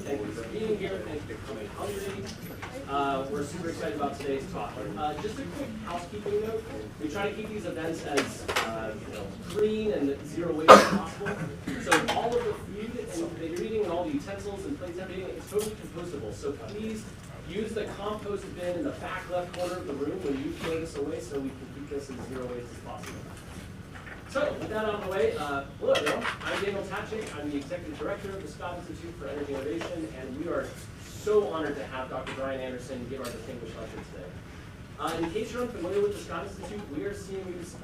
Thank you for being here. Thank you for coming hungry. We're super excited about today's talk. Just a quick housekeeping note. We try to keep these events as clean and zero waste as possible. So all of the food that you're eating and all the utensils and plates and everything, it's totally compostable. So please use the compost bin in the back left corner of the room when you throw this away so we can keep this as zero waste as possible. So, with that out of the way, hello everyone. I'm Daniel Tatchik. I'm the Executive Director of the Scott Institute for Energy Innovation, and we are so honored to have Dr. Brian Anderson give our distinguished lecture today. In case you're unfamiliar with the Scott Institute, we are CMU's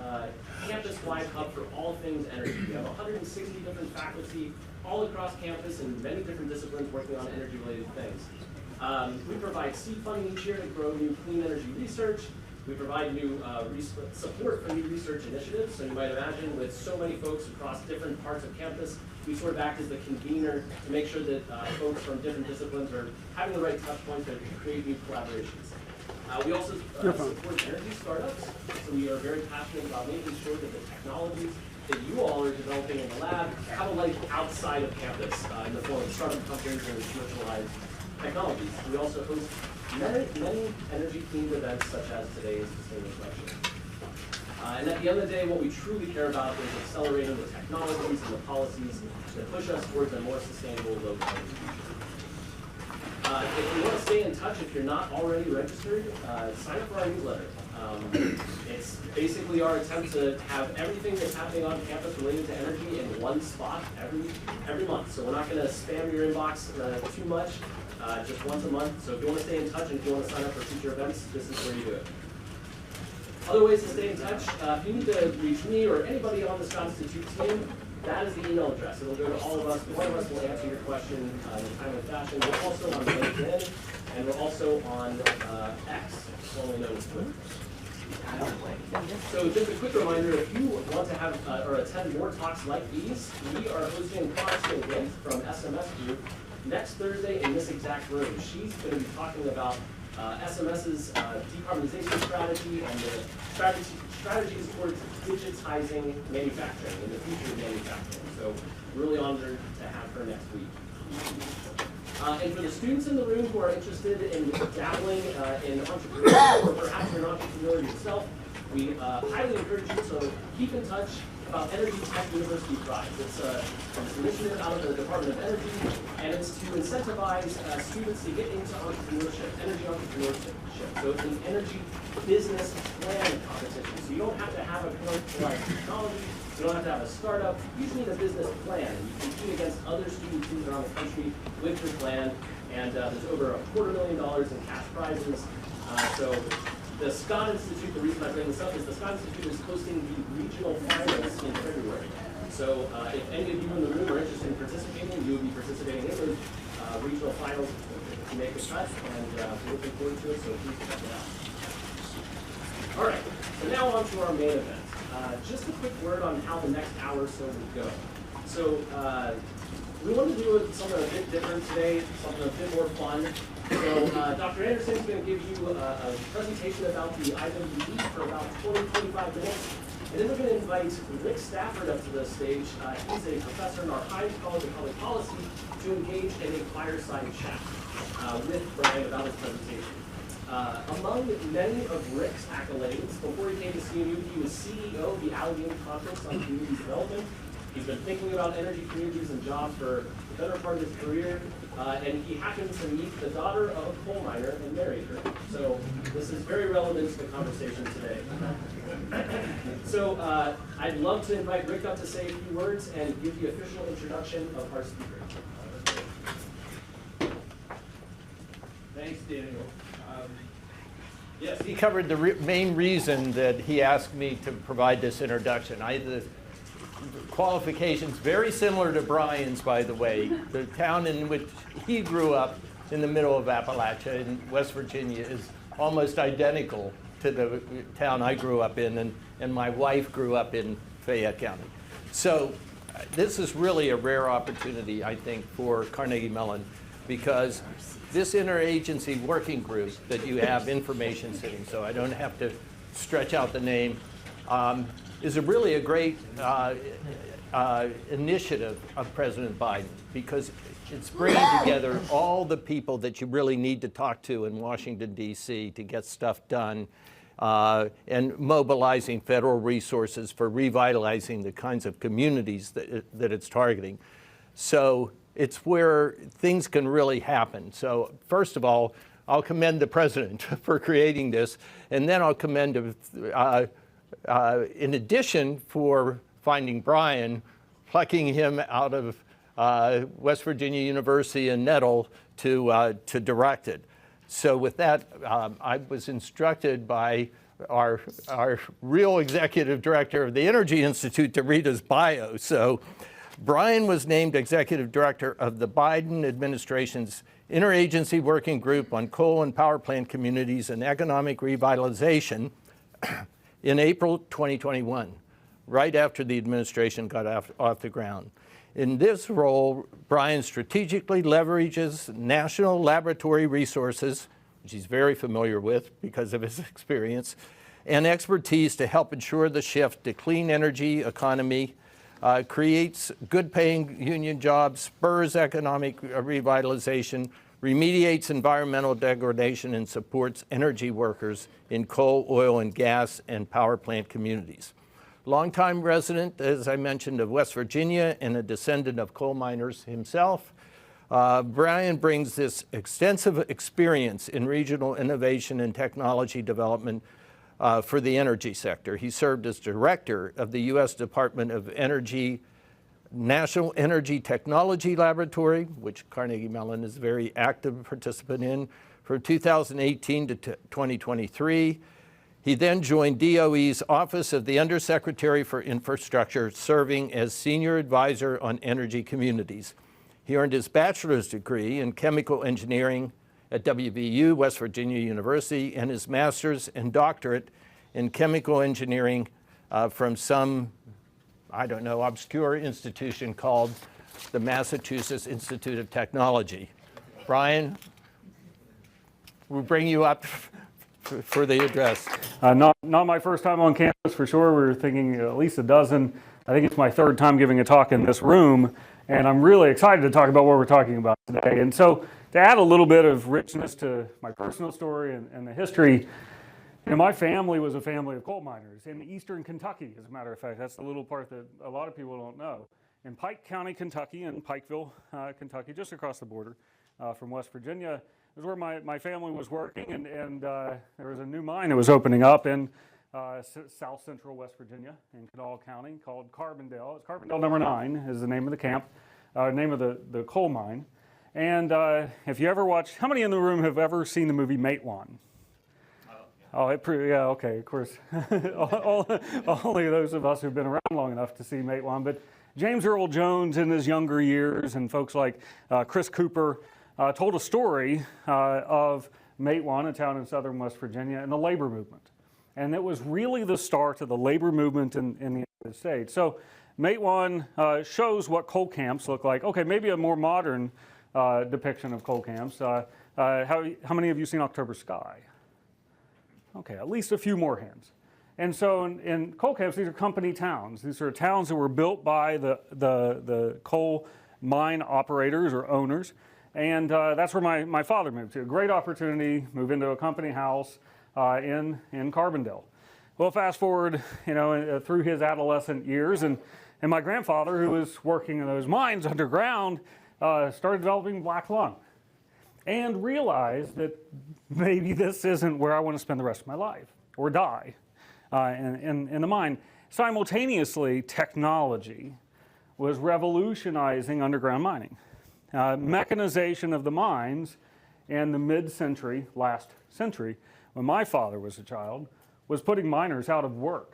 campus-wide hub for all things energy. We have 160 different faculty all across campus in many different disciplines working on energy-related things. We provide seed funding each year to grow new clean energy research. We provide new support for new research initiatives. So you might imagine with so many folks across different parts of campus, we sort of act as the convener to make sure that folks from different disciplines are having the right touch points to create new collaborations. We also support energy startups. So we are very passionate about making sure that the technologies that you all are developing in the lab have a life outside of campus in the form of startup companies and commercialized technologies. We also host many energy-themed events such as today's distinguished lecture. And at the end of the day, what we truly care about is accelerating the technologies and the policies that push us towards a more sustainable, low-carbon future. If you want to stay in touch, if you're not already registered, sign up for our newsletter. It's basically our attempt to have everything that's happening on campus related to energy in one spot every month. So we're not going to spam your inbox too much. Just once a month. So if you want to stay in touch and if you want to sign up for future events, this is where you do it. Other ways to stay in touch, if you need to reach me or anybody on the Scott Institute team, that is the email address. It'll go to all of us. One of us will answer your question in a timely fashion. We're also on LinkedIn, and we're also on X, formerly known as Twitter. So just a quick reminder, if you want to have or attend more talks like these, we are hosting Constance from SMS Group next Thursday in this exact room. She's going to be talking about SMS's decarbonization strategy and the strategies towards digitizing manufacturing and the future of manufacturing. So really honored to have her next week. And for the students in the room who are interested in dabbling in entrepreneurship, or perhaps you're an entrepreneur yourself, we highly encourage you to keep in touch about Energy Tech University Prize. It's an initiative out of the Department of Energy, and it's to incentivize students to get into entrepreneurship, energy entrepreneurship. So it's an energy business plan competition. So you don't have to have a commercialized technology, you don't have to have a startup, you just need a business plan. You compete against other student teams around the country with your plan, and there's over $250,000 in cash prizes. So the Scott Institute, the reason I bring this up is the Scott Institute is hosting the regional finals in February. So if any of you in the room are interested in participating, you will be participating in those regional finals to make the cut, and we're looking forward to it, so please check it out. All right, so now on to our main event. Just a quick word on how the next hour or so will go. So we wanted to do something a bit different today, something a bit more fun. So Dr. Anderson is going to give you a presentation about the IWE for about 20-25 minutes. And then we're going to invite Rick Stafford up to the stage. He's a professor in our Hines College of Public Policy to engage in a fireside chat with Brian about his presentation. Among many of Rick's accolades, before he came to CMU, he was CEO of the Allegheny Conference on Community Development. He's been thinking about energy communities and jobs for the better part of his career, and he happened to meet the daughter of a coal miner and married her. So this is very relevant to the conversation today. So I'd love to invite Rick up to say a few words and give the official introduction of our speaker. Thanks, Daniel. Yes, he covered the main reason that he asked me to provide this introduction. The qualifications very similar to Brian's, by the way. The town in which he grew up in the middle of Appalachia in West Virginia is almost identical to the town I grew up in, and my wife grew up in Fayette County. So this is really a rare opportunity, I think, for Carnegie Mellon, because this interagency working group that you have information sitting, so I don't have to stretch out the name, is really a great initiative of President Biden, because It's bringing together all the people that you really need to talk to in Washington, D.C. to get stuff done, and mobilizing federal resources for revitalizing the kinds of communities that it's targeting. So it's where things can really happen. So first of all, I'll commend the president for creating this, and then I'll commend, in addition, for finding Brian, plucking him out of West Virginia University and Nettle to direct it. So with that, I was instructed by our real executive director of the Energy Institute to read his bio. So Brian was named executive director of the Biden administration's Interagency Working Group on Coal and Power Plant Communities and Economic Revitalization in April 2021, right after the administration got off the ground. In this role, Brian strategically leverages national laboratory resources, which he's very familiar with because of his experience, and expertise to help ensure the shift to clean energy economy, creates good-paying union jobs, spurs economic revitalization, remediates environmental degradation, and supports energy workers in coal, oil, and gas and power plant communities. Longtime resident, as I mentioned, of West Virginia and a descendant of coal miners himself, Brian brings this extensive experience in regional innovation and technology development for the energy sector. He served as director of the U.S. Department of Energy National Energy Technology Laboratory, which Carnegie Mellon is a very active participant in, from 2018 to 2023. He then joined DOE's Office of the Undersecretary for Infrastructure, serving as Senior Advisor on Energy Communities. He earned his bachelor's degree in chemical engineering at WVU, West Virginia University, and his master's and doctorate in chemical engineering from some, I don't know, obscure institution called the Massachusetts Institute of Technology. Brian, we'll bring you up for the address. Not my first time on campus, for sure. We're thinking at least a dozen. I think it's my third time giving a talk in this room, and I'm really excited to talk about what we're talking about today. And so to add a little bit of richness to my personal story and the history, my family was a family of coal miners in eastern Kentucky, as a matter of fact. That's the little part that a lot of people don't know. In Pike County, Kentucky, and Pikeville, Kentucky, just across the border from West Virginia, is where my family was working, and there was a new mine that was opening up in south central West Virginia in Kanawha County called Carbondale. It's Carbondale number 9 is the name of the camp, name of the coal mine. And if you ever watch, how many in the room have ever seen the movie Matewan? Oh, yeah, okay, of course. Only those of us who've been around long enough to see Matewan. But James Earl Jones in his younger years and folks like Chris Cooper told a story of Matewan, a town in southern West Virginia, and the labor movement. And it was really the start of the labor movement in the United States. So Matewan shows what coal camps look like. Okay, maybe a more modern depiction of coal camps. How many of you seen October Sky? Okay, at least a few more hands. And so in coal camps, these are company towns. These are towns that were built by the coal mine operators or owners. And that's where my father moved to. A great opportunity, move into a company house in Carbondale. Well, fast forward, through his adolescent years, and my grandfather, who was working in those mines underground, started developing black lung and realized that maybe this isn't where I want to spend the rest of my life or die in the mine. Simultaneously, technology was revolutionizing underground mining. Mechanization of the mines in the mid-century, last century, when my father was a child, was putting miners out of work.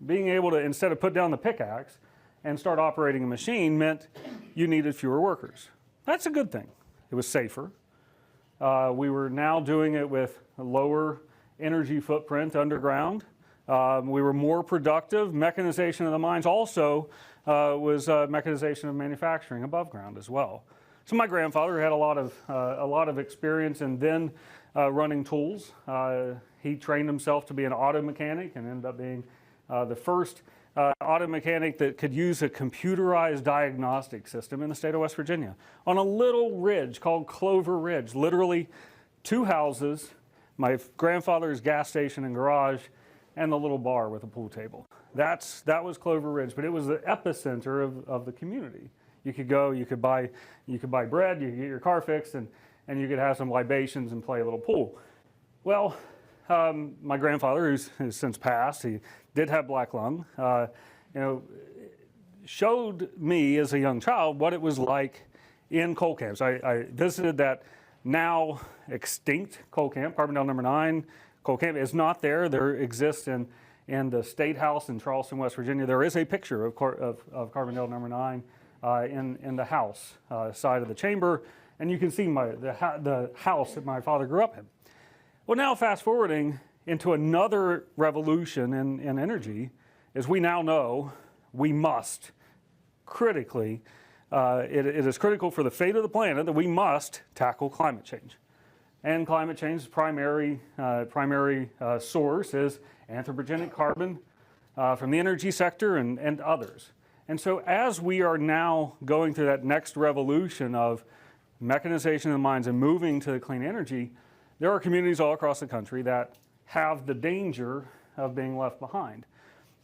Being able to, instead of put down the pickaxe and start operating a machine, meant you needed fewer workers. That's a good thing. It was safer. We were now doing it with a lower energy footprint underground. We were more productive. Mechanization of the mines also was mechanization of manufacturing above ground as well. So my grandfather had a lot of experience in then running tools. He trained himself to be an auto mechanic and ended up being the first auto mechanic that could use a computerized diagnostic system in the state of West Virginia on a little ridge called Clover Ridge, literally 2 houses, my grandfather's gas station and garage, and the little bar with a pool table. That was Clover Ridge, but it was the epicenter of the community. You could go, you could buy bread, you could get your car fixed, and you could have some libations and play a little pool. Well, my grandfather, who's since passed, he did have black lung, showed me as a young child what it was like in coal camps. I visited that now extinct coal camp, Carbondale number 9 coal camp is not there. There exists in the State House in Charleston, West Virginia. There is a picture of Carbondale number 9 in the house side of the chamber, and you can see the house that my father grew up in. Well, now fast forwarding into another revolution in energy, as we now know, we must critically, it is critical for the fate of the planet that we must tackle climate change. And climate change's primary source is anthropogenic carbon from the energy sector and others. And so as we are now going through that next revolution of mechanization of the mines and moving to clean energy, there are communities all across the country that have the danger of being left behind.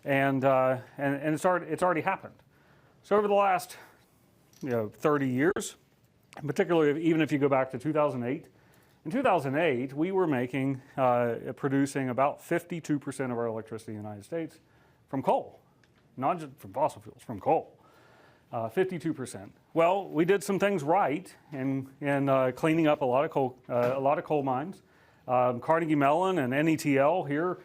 And it's already happened. So over the last 30 years, particularly even if you go back to 2008, in 2008, we were producing about 52% of our electricity in the United States from coal, not just from fossil fuels, from coal. 52%. Well, we did some things right in cleaning up a lot of coal mines. Carnegie Mellon and NETL here,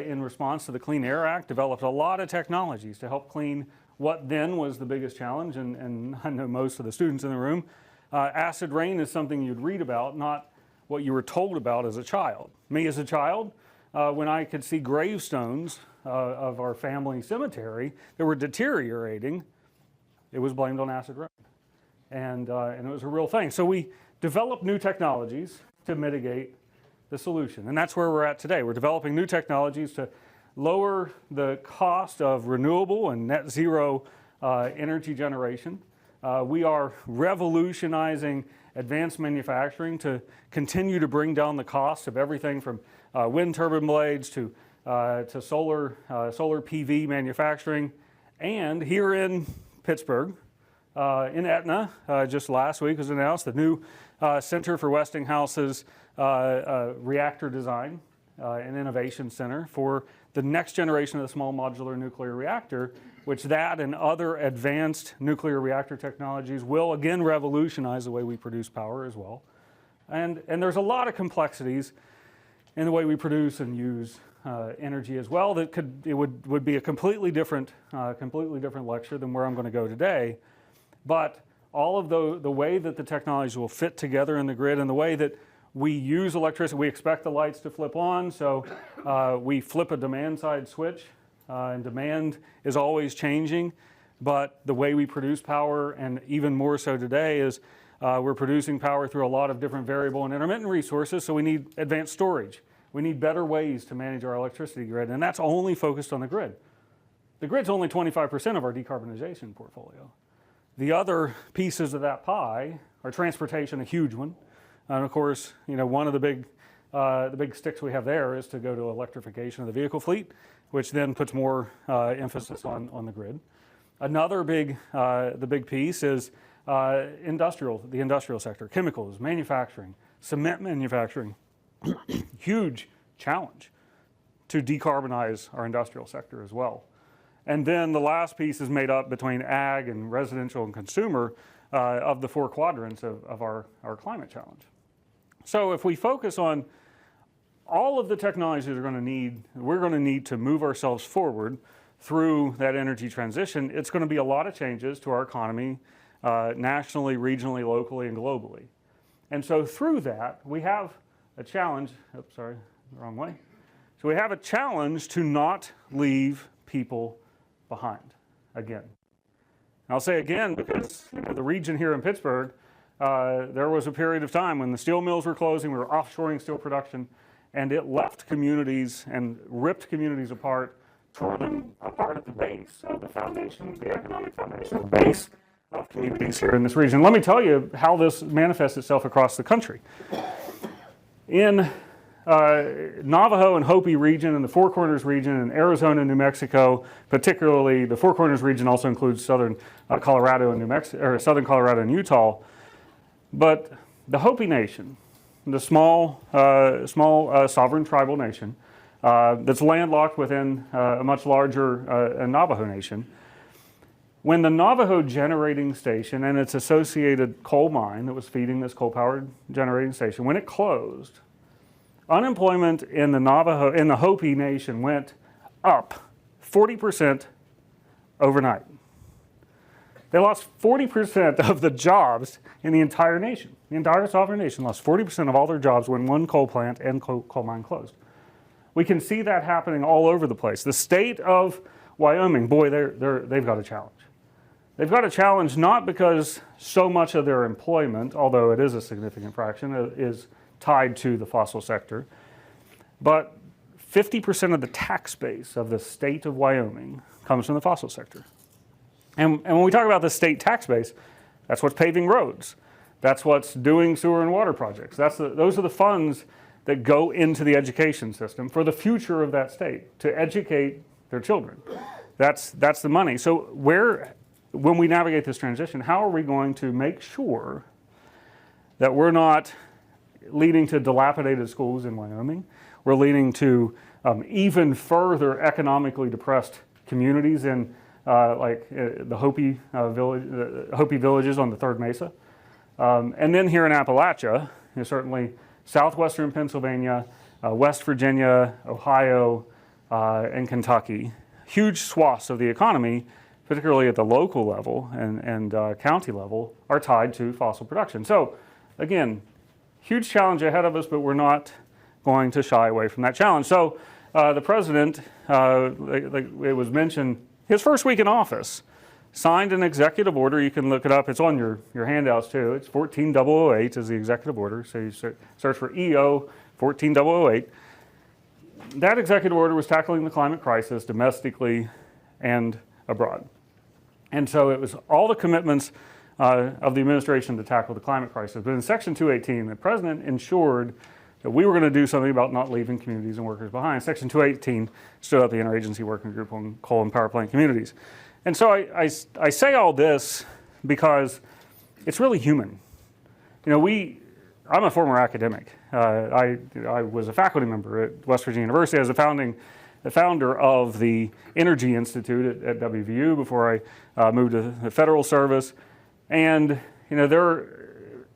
in response to the Clean Air Act, developed a lot of technologies to help clean what then was the biggest challenge, and I know most of the students in the room. Acid rain is something you'd read about, not what you were told about as a child. Me as a child, when I could see gravestones of our family cemetery that were deteriorating, it was blamed on acid rain. And it was a real thing. So we developed new technologies to mitigate the solution. And that's where we're at today. We're developing new technologies to lower the cost of renewable and net zero energy generation. We are revolutionizing advanced manufacturing to continue to bring down the cost of everything from wind turbine blades to solar PV manufacturing. And here in Pittsburgh, in Etna, just last week was announced the new Center for Westinghouse's Reactor Design and Innovation Center for the next generation of the small modular nuclear reactor, which that and other advanced nuclear reactor technologies will again revolutionize the way we produce power as well. And there's a lot of complexities in the way we produce and use energy as well that would be a completely different lecture than where I'm going to go today. But all of the way that the technologies will fit together in the grid and the way that we use electricity, we expect the lights to flip on, so we flip a demand side switch, and demand is always changing. But the way we produce power, and even more so today, is we're producing power through a lot of different variable and intermittent resources, so we need advanced storage. We need better ways to manage our electricity grid, and that's only focused on the grid. The grid's only 25% of our decarbonization portfolio. The other pieces of that pie are transportation, a huge one. And of course, one of the big sticks we have there is to go to electrification of the vehicle fleet, which then puts more emphasis on the grid. Another the big piece is the industrial sector, chemicals, manufacturing, cement manufacturing. Huge challenge to decarbonize our industrial sector as well. And then the last piece is made up between ag and residential and consumer of the 4 quadrants of our climate challenge. So if we focus on all of the technologies we're going to need to move ourselves forward through that energy transition, it's going to be a lot of changes to our economy nationally, regionally, locally, and globally. And so through that, we have a challenge, the wrong way. So we have a challenge to not leave people behind again. And I'll say again because the region here in Pittsburgh, there was a period of time when the steel mills were closing, we were offshoring steel production, and it left communities and ripped communities apart tore them apart at the base of the foundation, the economic foundation, the base of communities here in this region. Let me tell you how this manifests itself across the country. In Navajo and Hopi region and the Four Corners region in Arizona and New Mexico, particularly the Four Corners region also includes southern Colorado and New Mexico, or southern Colorado and Utah. But the Hopi Nation, the small sovereign tribal nation that's landlocked within a much larger Navajo nation, when the Navajo generating station and its associated coal mine that was feeding this coal-powered generating station, when it closed, unemployment in the Hopi Nation went up 40% overnight. They lost 40% of the jobs in the entire nation. The entire sovereign nation lost 40% of all their jobs when one coal plant and coal mine closed. We can see that happening all over the place. The state of Wyoming, boy, they've got a challenge. They've got a challenge not because so much of their employment, although it is a significant fraction, is tied to the fossil sector, but 50% of the tax base of the state of Wyoming comes from the fossil sector. And when we talk about the state tax base, that's what's paving roads. That's what's doing sewer and water projects. Those are the funds that go into the education system for the future of that state, to educate their children. That's the money. So when we navigate this transition, how are we going to make sure that we're not leading to dilapidated schools in Wyoming? We're leading to even further economically depressed communities in the Hopi villages on the Third Mesa. And then here in Appalachia, certainly southwestern Pennsylvania, West Virginia, Ohio, and Kentucky, huge swaths of the economy, particularly at the local level and county level, are tied to fossil production. So again, huge challenge ahead of us, but we're not going to shy away from that challenge. So the president, like it was mentioned, his first week in office, signed an executive order. You can look it up. It's on your handouts too. It's 14008 is the executive order. So you search for EO 14008. That executive order was tackling the climate crisis domestically and abroad. And so it was all the commitments of the administration to tackle the climate crisis. But in Section 218, the president ensured that we were going to do something about not leaving communities and workers behind. Section 218 stood up the Interagency Working Group on Coal and Power Plant Communities. And so I say all this because it's really human. You know, I'm a former academic. I was a faculty member at West Virginia University. I was the founder of the Energy Institute at WVU before I moved to the federal service. And you know,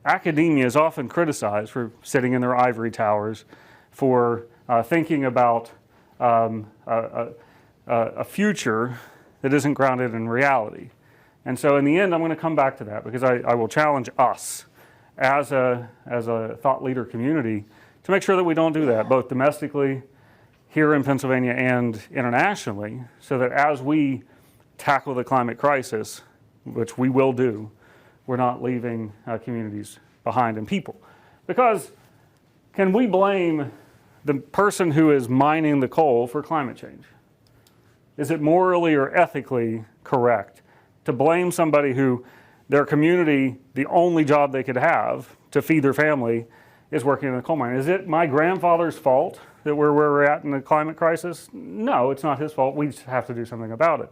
academia is often criticized for sitting in their ivory towers, for thinking about a future that isn't grounded in reality. And so in the end, I'm going to come back to that because I will challenge us as a thought leader community to make sure that we don't do that, both domestically here in Pennsylvania and internationally, so that as we tackle the climate crisis, which we will do, we're not leaving communities behind and people. Because can we blame the person who is mining the coal for climate change? Is it morally or ethically correct to blame somebody who their community, the only job they could have to feed their family is working in the coal mine? Is it my grandfather's fault that we're where we're at in the climate crisis? No, it's not his fault. We just have to do something about it.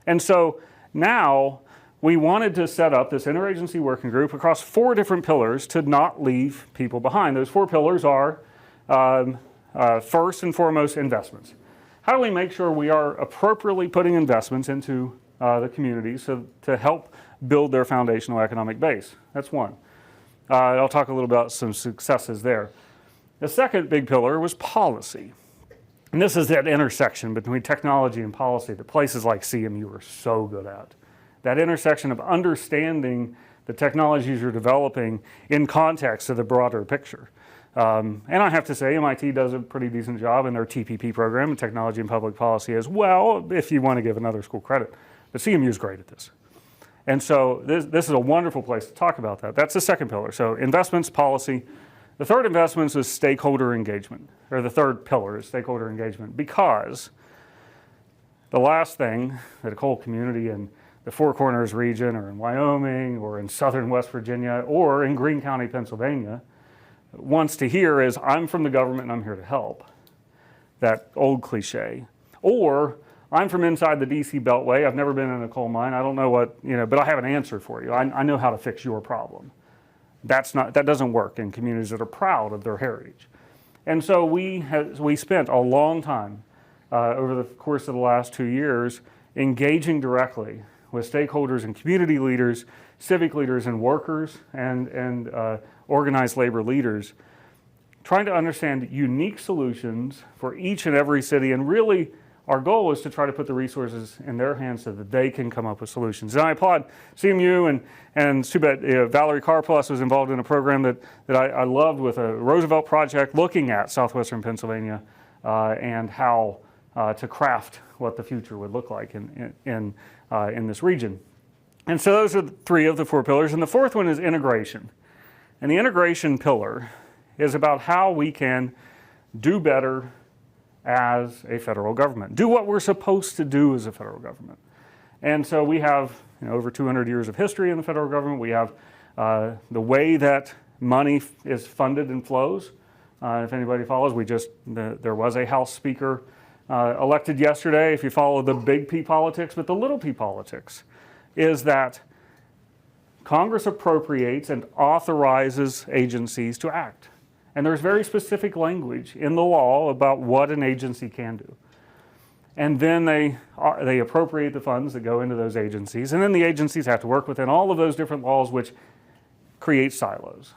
And so now we wanted to set up this interagency working group across 4 different pillars to not leave people behind. Those 4 pillars are, first and foremost, investments. How do we make sure we are appropriately putting investments into the community to help build their foundational economic base? That's one. I'll talk a little about some successes there. The second big pillar was policy. And this is that intersection between technology and policy that places like CMU are so good at. That intersection of understanding the technologies you're developing in context of the broader picture. And I have to say, MIT does a pretty decent job in their TPP program in technology and public policy as well, if you want to give another school credit. But CMU is great at this. And so this is a wonderful place to talk about that. That's the second pillar. So investments, policy. The third investments is stakeholder engagement, or the third pillar is stakeholder engagement, because the last thing that a coal community in the Four Corners region or in Wyoming or in southern West Virginia or in Greene County, Pennsylvania wants to hear is, I'm from the government and I'm here to help. That old cliche. Or, I'm from inside the DC Beltway, I've never been in a coal mine, I don't know what, but I have an answer for you. I know how to fix your problem. That doesn't work in communities that are proud of their heritage. And so we spent a long time over the course of the last 2 years engaging directly with stakeholders and community leaders, civic leaders and workers and organized labor leaders, trying to understand unique solutions for each and every city. And really, our goal is to try to put the resources in their hands so that they can come up with solutions. And I applaud CMU and Valerie Carplus was involved in a program that I loved with a Roosevelt project looking at southwestern Pennsylvania and how to craft what the future would look like in this region. And so those are 3 of the 4 pillars. And the 4th one is integration. And the integration pillar is about how we can do better as a federal government, do what we're supposed to do as a federal government. And so we have over 200 years of history in the federal government. We have the way that money is funded and flows. If anybody follows, there was a House Speaker elected yesterday. If you follow the big P politics, but the little p politics is that Congress appropriates and authorizes agencies to act. And there's very specific language in the law about what an agency can do. And then they appropriate the funds that go into those agencies. And then the agencies have to work within all of those different laws, which create silos.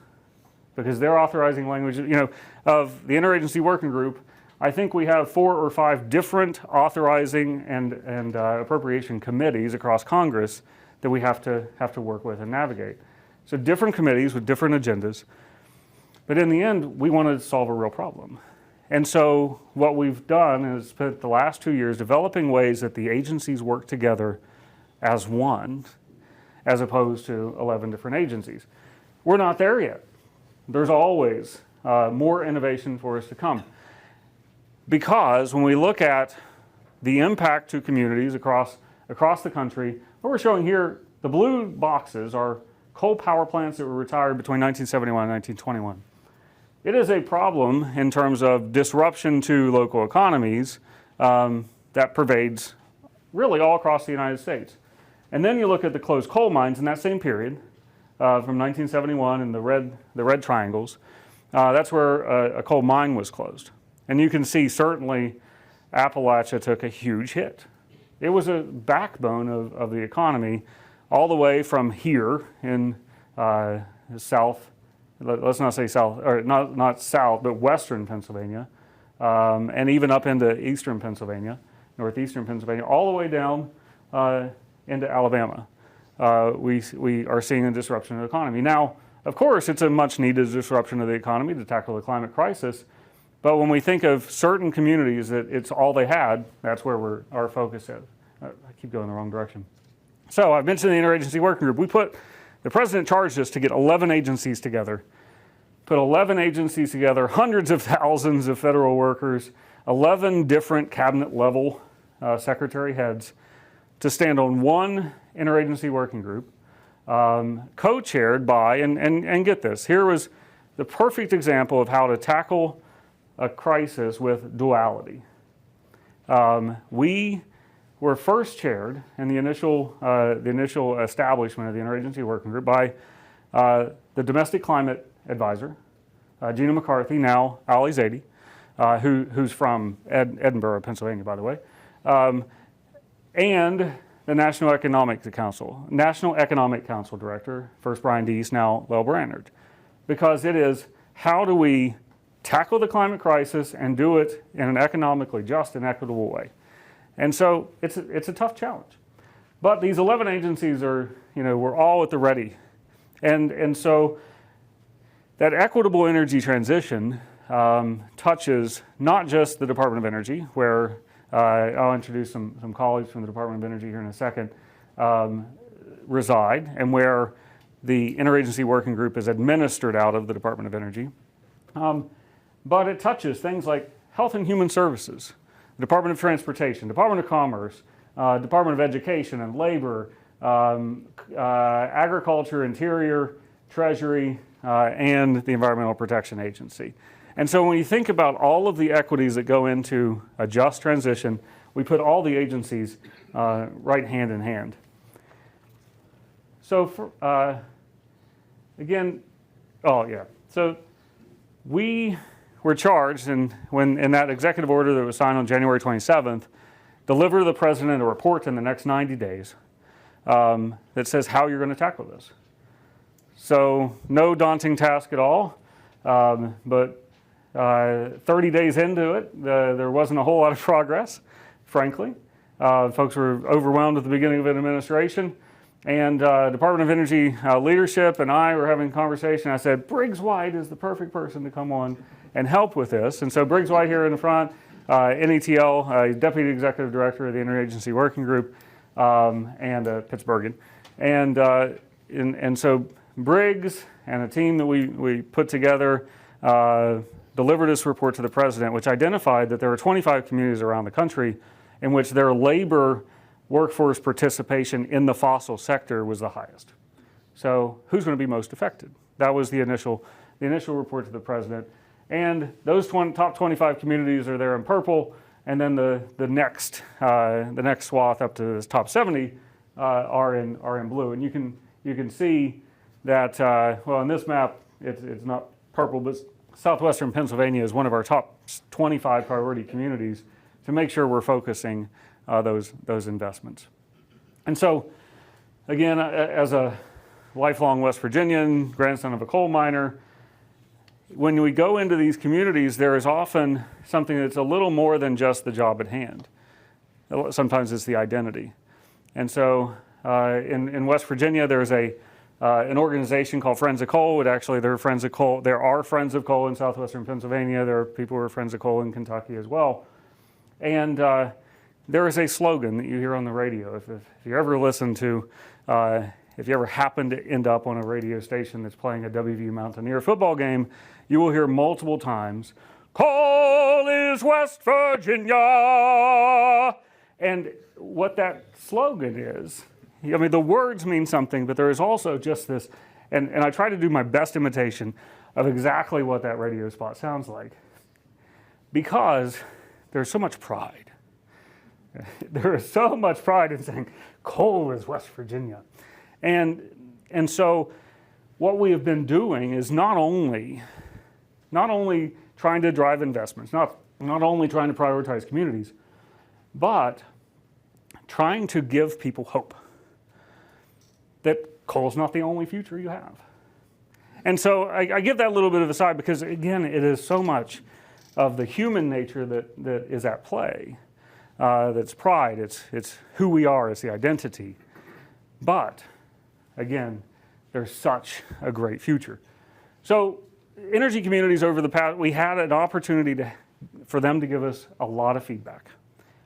Because they're authorizing language, of the Interagency Working Group, I think we have 4 or 5 different authorizing and appropriation committees across Congress that we have to work with and navigate. So different committees with different agendas. But in the end, we wanted to solve a real problem. And so what we've done is spent the last 2 years developing ways that the agencies work together as one, as opposed to 11 different agencies. We're not there yet. There's always more innovation for us to come. Because when we look at the impact to communities across the country, what we're showing here, the blue boxes are coal power plants that were retired between 1971 and 1921. It is a problem in terms of disruption to local economies that pervades really all across the United States. And then you look at the closed coal mines in that same period from 1971 and the red triangles. That's where a coal mine was closed. And you can see certainly Appalachia took a huge hit. It was a backbone of the economy all the way from here in south, let's not say south, or not south, but western Pennsylvania, and even up into eastern Pennsylvania, northeastern Pennsylvania, all the way down into Alabama. We are seeing a disruption of the economy. Now, of course, it's a much needed disruption of the economy to tackle the climate crisis, but when we think of certain communities that it's all they had, that's where our focus is. I keep going the wrong direction. So I've mentioned the Interagency Working Group. The president charged us to get 11 agencies together. Put 11 agencies together, hundreds of thousands of federal workers, 11 different cabinet level secretary heads to stand on one Interagency Working Group, co-chaired by, and get this, here was the perfect example of how to tackle a crisis with duality. We were first chaired in the initial establishment of the Interagency Working Group by the Domestic Climate Advisor, Gina McCarthy, now Ali Zaidi, who's from Edinburgh, Pennsylvania, by the way, and the National Economic Council Director, first Brian Deese, now Lel Brannard, because it is how do we tackle the climate crisis and do it in an economically just and equitable way. And so it's a tough challenge. But these 11 agencies we're all at the ready. And so that equitable energy transition touches not just the Department of Energy, where I'll introduce some colleagues from the Department of Energy here in a second, reside, and where the Interagency Working Group is administered out of the Department of Energy. But it touches things like health and human services, Department of Transportation, Department of Commerce, Department of Education and Labor, Agriculture, Interior, Treasury, and the Environmental Protection Agency. And so when you think about all of the equities that go into a just transition, we put all the agencies right hand in hand. So for, again, so we were charged, and when in that executive order that was signed on January 27th, deliver to the president a report in the next 90 days that says how you're going to tackle this. So no daunting task at all, but 30 days into it, there wasn't a whole lot of progress, frankly. Folks were overwhelmed at the beginning of an administration, and Department of Energy leadership and I were having a conversation. I said, Briggs White is the perfect person to come on and help with this. And so Briggs White here in the front, NETL, Deputy Executive Director of the Interagency Working Group, and Pittsburghian. And so Briggs and a team that we put together delivered this report to the president, which identified that there are 25 communities around the country in which their labor workforce participation in the fossil sector was the highest. So who's going to be most affected? That was the initial report to the president. And those top 25 communities are there in purple, and then the next swath up to the top 70 are in blue. And you can see that well, in this map it's not purple, but southwestern Pennsylvania is one of our top 25 priority communities to make sure we're focusing those investments. And so, again, as a lifelong West Virginian, grandson of a coal miner, when we go into these communities, there is often something that's a little more than just the job at hand. Sometimes it's the identity. And so in West Virginia, there's an organization called Friends of Coal. There are Friends of Coal. There are Friends of Coal in southwestern Pennsylvania. There are people who are Friends of Coal in Kentucky as well. And there is a slogan that you hear on the radio. If you ever listen to, if you ever happen to end up on a radio station that's playing a WVU Mountaineer football game, you will hear multiple times, "Coal is West Virginia." And what that slogan is, I mean, the words mean something, but there is also just this, and I try to do my best imitation of exactly what that radio spot sounds like, because there's so much pride. There is so much pride in saying, coal is West Virginia. And so what we have been doing is not only trying to drive investments, not only trying to prioritize communities, but trying to give people hope that coal's not the only future you have. And so I give that a little bit of a side because, again, it is so much of the human nature that is at play. That's pride, it's who we are, it's the identity. But, again, there's such a great future. So energy communities over the past, we had an opportunity for them to give us a lot of feedback.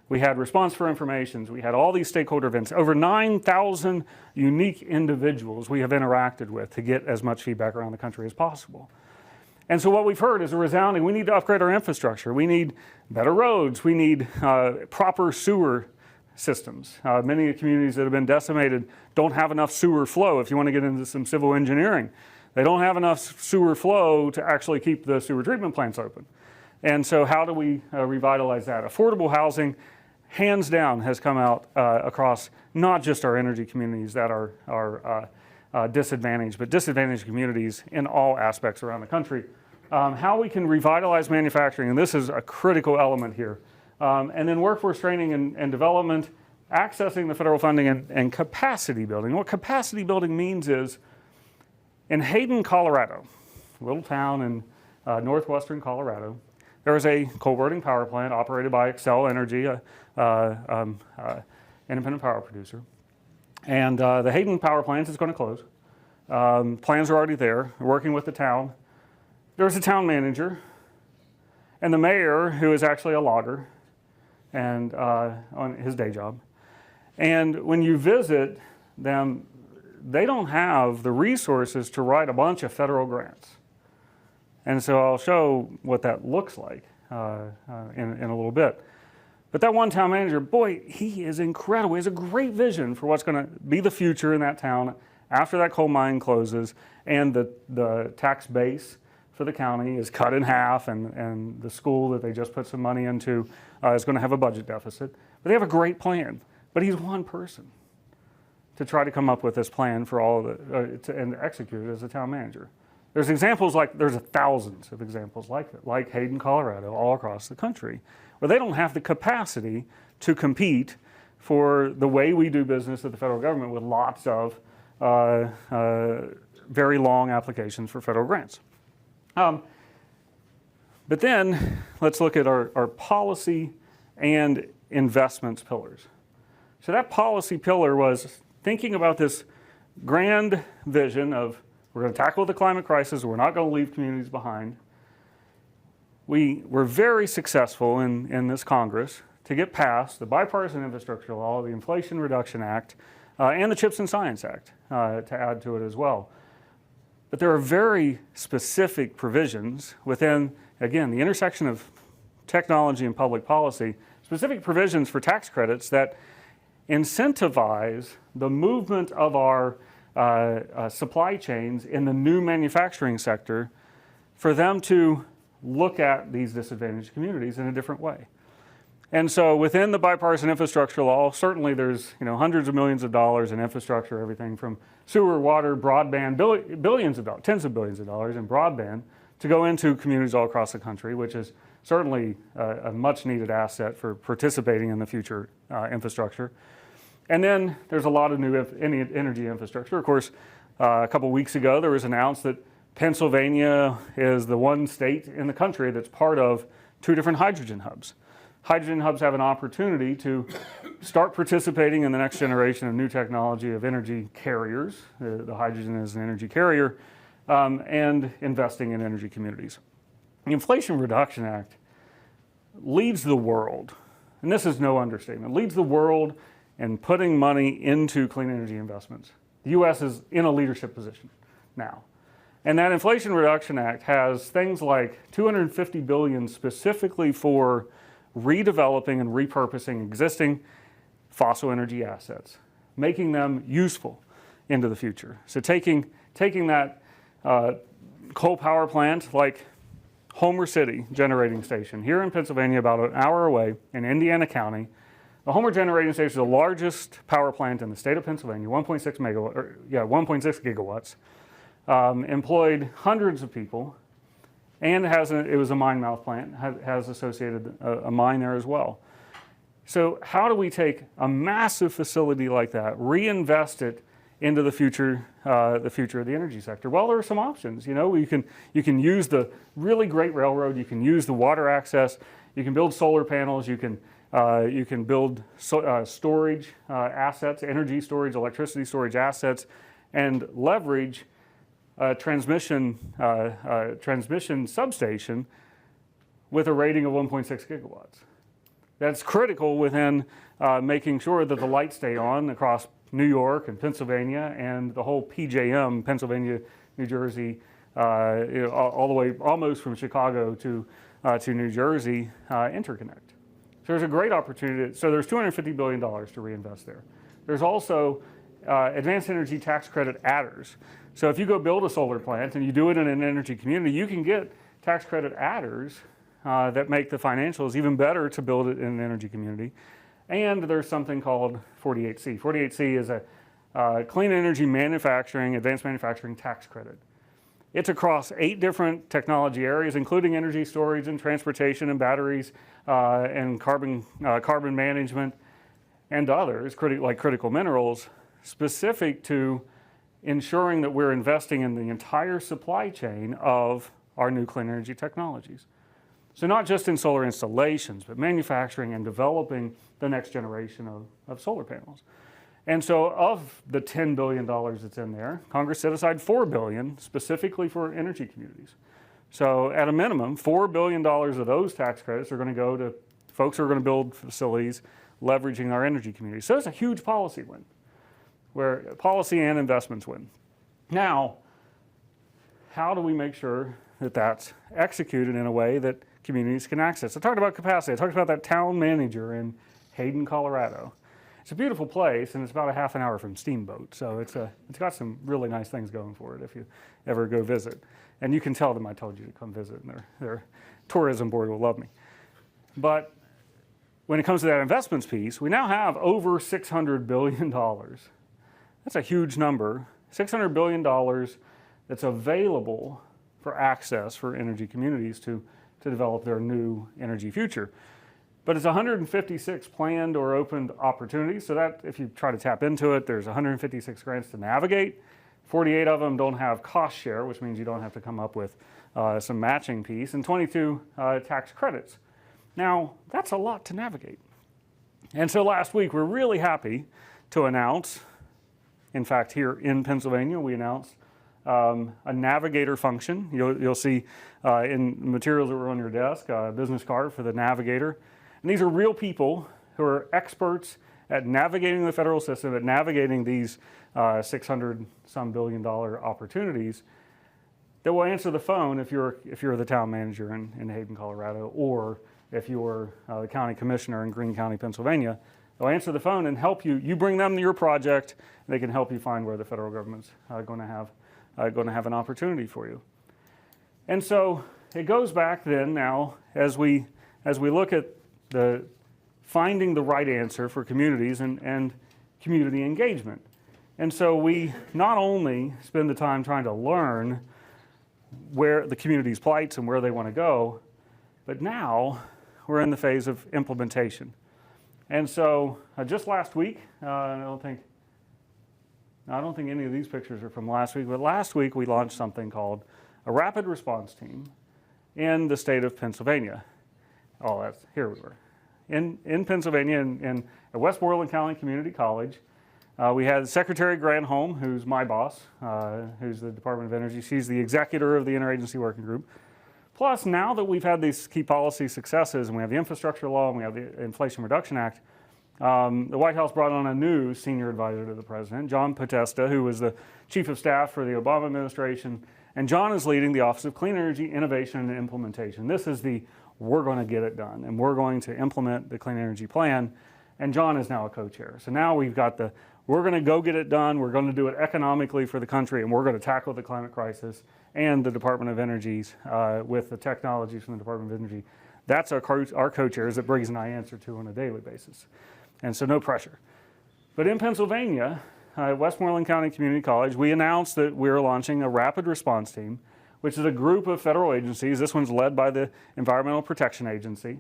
We had response for informations. We had all these stakeholder events. Over 9,000 unique individuals we have interacted with to get as much feedback around the country as possible. And so what we've heard is a resounding, we need to upgrade our infrastructure. We need better roads. We need proper sewer systems. Many communities that have been decimated don't have enough sewer flow. If you want to get into some civil engineering, they don't have enough sewer flow to actually keep the sewer treatment plants open. And so how do we revitalize that? Affordable housing, hands down, has come out across not just our energy communities that are disadvantaged, but disadvantaged communities in all aspects around the country. How we can revitalize manufacturing, and this is a critical element here. And then workforce training and development, accessing the federal funding and capacity building. What capacity building means is, in Hayden, Colorado, a little town in northwestern Colorado, there is a coal burning power plant operated by Xcel Energy, independent power producer. And the Hayden power plant is going to close. Plans are already there. We're working with the town. There's a town manager and the mayor, who is actually a logger and on his day job. And when you visit them, they don't have the resources to write a bunch of federal grants. And so I'll show what that looks like in a little bit. But that one town manager, boy, he is incredible. He has a great vision for what's going to be the future in that town after that coal mine closes and the tax base for the county is cut in half, and the school that they just put some money into is going to have a budget deficit. But they have a great plan. But he's one person to try to come up with this plan for all of it and execute it as a town manager. There's examples there's thousands of examples like that, like Hayden, Colorado, all across the country, where they don't have the capacity to compete for the way we do business at the federal government with lots of very long applications for federal grants. But then let's look at our policy and investments pillars. So that policy pillar was thinking about this grand vision of we're going to tackle the climate crisis, we're not going to leave communities behind. We were very successful in this Congress to get passed the Bipartisan Infrastructure Law, the Inflation Reduction Act, and the CHIPS and Science Act to add to it as well. But there are very specific provisions within, again, the intersection of technology and public policy, specific provisions for tax credits that incentivize the movement of our supply chains in the new manufacturing sector for them to look at these disadvantaged communities in a different way. And so within the Bipartisan Infrastructure Law, certainly there's hundreds of millions of dollars in infrastructure, everything from sewer, water, broadband, billions of dollars, tens of billions of dollars in broadband to go into communities all across the country, which is certainly a much needed asset for participating in the future infrastructure. And then there's a lot of new energy infrastructure. Of course, a couple weeks ago, there was announced that Pennsylvania is the one state in the country that's part of 2 different hydrogen hubs. Hydrogen hubs have an opportunity to start participating in the next generation of new technology of energy carriers. The hydrogen is an energy carrier, and investing in energy communities. The Inflation Reduction Act leads the world, and this is no understatement, leads the world in putting money into clean energy investments. The U.S. is in a leadership position now. And that Inflation Reduction Act has things like $250 billion specifically for redeveloping and repurposing existing fossil energy assets, making them useful into the future. So taking that coal power plant like Homer City generating station here in Pennsylvania, about an hour away in Indiana County. The Homer generating station is the largest power plant in the state of Pennsylvania, 1.6 gigawatts, employed hundreds of people, and it was a mine mouth plant, has associated a mine there as well. So how do we take a massive facility like that, reinvest it into the future of the energy sector? Well, there are some options. You can use the really great railroad, you can use the water access, you can build solar panels, you can build storage assets, energy storage, electricity storage assets, and leverage transmission substation with a rating of 1.6 gigawatts. That's critical within making sure that the lights stay on across New York and Pennsylvania and the whole PJM, Pennsylvania, New Jersey, all the way almost from Chicago to New Jersey interconnect. So there's a great opportunity. So there's $250 billion to reinvest there. There's also advanced energy tax credit adders. So if you go build a solar plant and you do it in an energy community, you can get tax credit adders that make the financials even better to build it in an energy community. And there's something called 48C. 48C is a clean energy manufacturing, advanced manufacturing tax credit. It's across 8 different technology areas, including energy storage and transportation and batteries and carbon management and others, like critical minerals, specific to ensuring that we're investing in the entire supply chain of our new clean energy technologies. So not just in solar installations, but manufacturing and developing the next generation of solar panels. And so of the $10 billion that's in there, Congress set aside $4 billion specifically for energy communities. So at a minimum, $4 billion of those tax credits are going to go to folks who are going to build facilities leveraging our energy communities. So it's a huge policy win, where policy and investments win. Now, how do we make sure that that's executed in a way that communities can access. I talked about capacity. I talked about that town manager in Hayden, Colorado. It's a beautiful place, and it's about a half an hour from Steamboat, so it's got some really nice things going for it if you ever go visit. And you can tell them I told you to come visit, and their tourism board will love me. But when it comes to that investments piece, we now have over $600 billion. That's a huge number. $600 billion that's available for access for energy communities to develop their new energy future. But it's 156 planned or opened opportunities. So that if you try to tap into it, there's 156 grants to navigate. 48 of them don't have cost share, which means you don't have to come up with some matching piece, and 22 tax credits. Now, that's a lot to navigate. And so last week, we're really happy to announce, in fact, here in Pennsylvania, we announced a navigator function. You'll see in the materials that were on your desk, a business card for the navigator. And these are real people who are experts at navigating the federal system, at navigating these 600 some billion dollar opportunities that will answer the phone if you're the town manager in Hayden, Colorado, or if you're the county commissioner in Greene County, Pennsylvania. They'll answer the phone and help you. You bring them to your project, and they can help you find where the federal government's going to have an opportunity for you. And so it goes back then now as we look at the finding the right answer for communities and community engagement. And so we not only spend the time trying to learn where the community's plights and where they want to go, but now we're in the phase of implementation. And so just last week, I don't think any of these pictures are from last week, but last week we launched something called a rapid response team in the state of Pennsylvania. Oh, here we were. In Pennsylvania, at Westmoreland County Community College, we had Secretary Granholm, who's my boss, who's the Department of Energy. She's the executor of the Interagency Working Group. Plus, now that we've had these key policy successes, and we have the infrastructure law, and we have the Inflation Reduction Act, the White House brought on a new senior advisor to the president, John Podesta, who was the chief of staff for the Obama administration. And John is leading the Office of Clean Energy Innovation and Implementation. This is we're going to get it done, and we're going to implement the Clean Energy Plan. And John is now a co-chair. So now we've got we're going to go get it done. We're going to do it economically for the country, and we're going to tackle the climate crisis and the Department of Energy's with the technologies from the Department of Energy. That's our co-chairs that Briggs and I answer to on a daily basis. And so no pressure. But in Pennsylvania, Westmoreland County Community College, we announced that we're launching a rapid response team, which is a group of federal agencies. This one's led by the Environmental Protection Agency.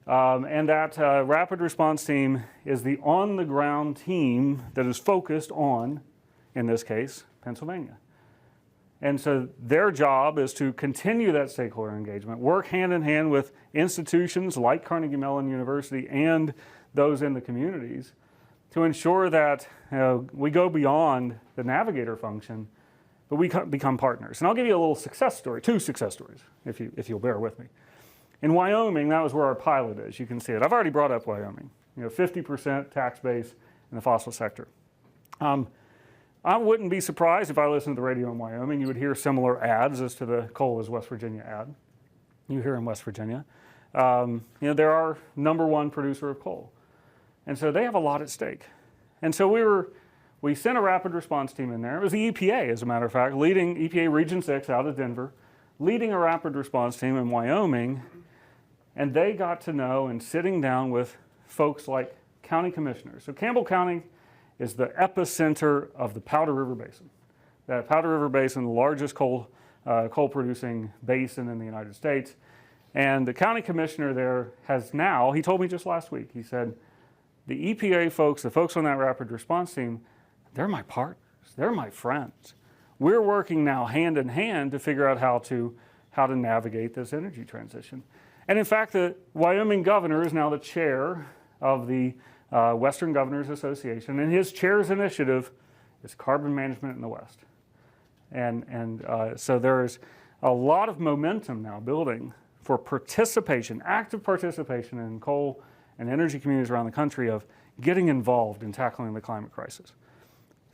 And that rapid response team is the on-the-ground team that is focused on, in this case, Pennsylvania. And so their job is to continue that stakeholder engagement, work hand in hand with institutions like Carnegie Mellon University and those in the communities to ensure that we go beyond the navigator function, but we become partners. And I'll give you a little success story, 2 success stories, if you'll bear with me. In Wyoming, that was where our pilot is. You can see it. I've already brought up Wyoming. 50% tax base in the fossil sector. I wouldn't be surprised if I listened to the radio in Wyoming. You would hear similar ads as to the coal is West Virginia ad. You hear in West Virginia. They're our #1 producer of coal. And so they have a lot at stake. And so we sent a rapid response team in there. It was the EPA, as a matter of fact, leading EPA Region 6 out of Denver, leading a rapid response team in Wyoming. And they got to know and sitting down with folks like county commissioners. So Campbell County is the epicenter of the Powder River Basin. That Powder River Basin, the largest coal producing basin in the United States. And the county commissioner there he told me just last week, he said, the EPA folks, the folks on that rapid response team, they're my partners, they're my friends. We're working now hand in hand to figure out how to navigate this energy transition. And in fact, the Wyoming governor is now the chair of the Western Governors Association, and his chair's initiative is carbon management in the West. And so there's a lot of momentum now building for participation, active participation in coal and energy communities around the country of getting involved in tackling the climate crisis.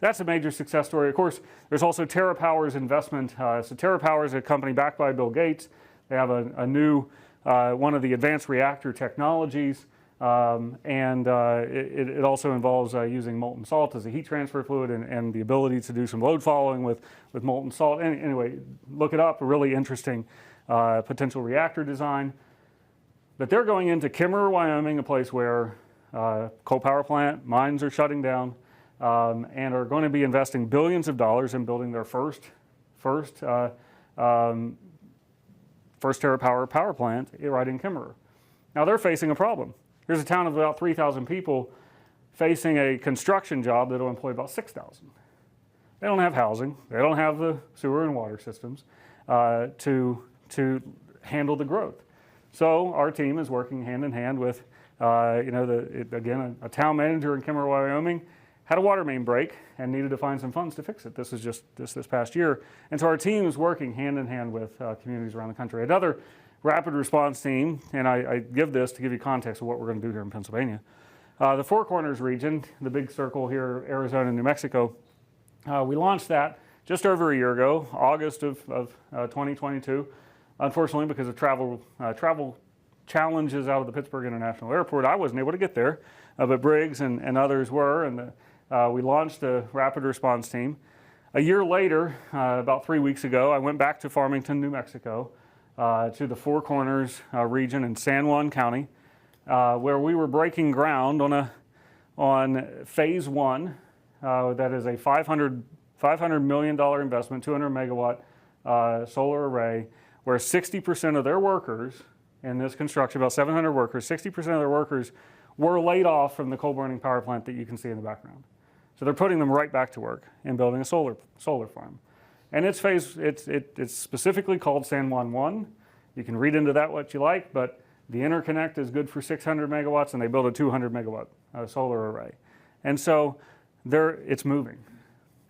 That's a major success story. Of course, there's also TerraPower's investment. So TerraPower is a company backed by Bill Gates. They have a new one of the advanced reactor technologies. It also involves using molten salt as a heat transfer fluid and the ability to do some load following with molten salt. Anyway, look it up, a really interesting potential reactor design. But they're going into Kimmerer, Wyoming, a place where coal power plant, mines are shutting down, and are going to be investing billions of dollars in building their first TerraPower power plant right in Kimmerer. Now they're facing a problem. Here's a town of about 3,000 people facing a construction job that will employ about 6,000. They don't have housing. They don't have the sewer and water systems to handle the growth. So our team is working hand in hand with, again, a town manager in Kimmerer, Wyoming, had a water main break and needed to find some funds to fix it. This is just this past year. And so our team is working hand in hand with communities around the country. Another rapid response team, and I give this to give you context of what we're going to do here in Pennsylvania. The Four Corners region, the big circle here, Arizona and New Mexico, we launched that just over a year ago, August of 2022. Unfortunately, because of travel challenges out of the Pittsburgh International Airport, I wasn't able to get there, but Briggs and others were, and we launched the rapid response team. A year later, about 3 weeks ago, I went back to Farmington, New Mexico, to the Four Corners region in San Juan County, where we were breaking ground on phase one. That is a $500 million investment, 200 megawatt solar array, where 60% of their workers in this construction, about 700 workers, 60% of their workers were laid off from the coal burning power plant that you can see in the background. So they're putting them right back to work and building a solar farm. And it's specifically called San Juan 1. You can read into that what you like, but the interconnect is good for 600 megawatts, and they build a 200 megawatt solar array. And so it's moving.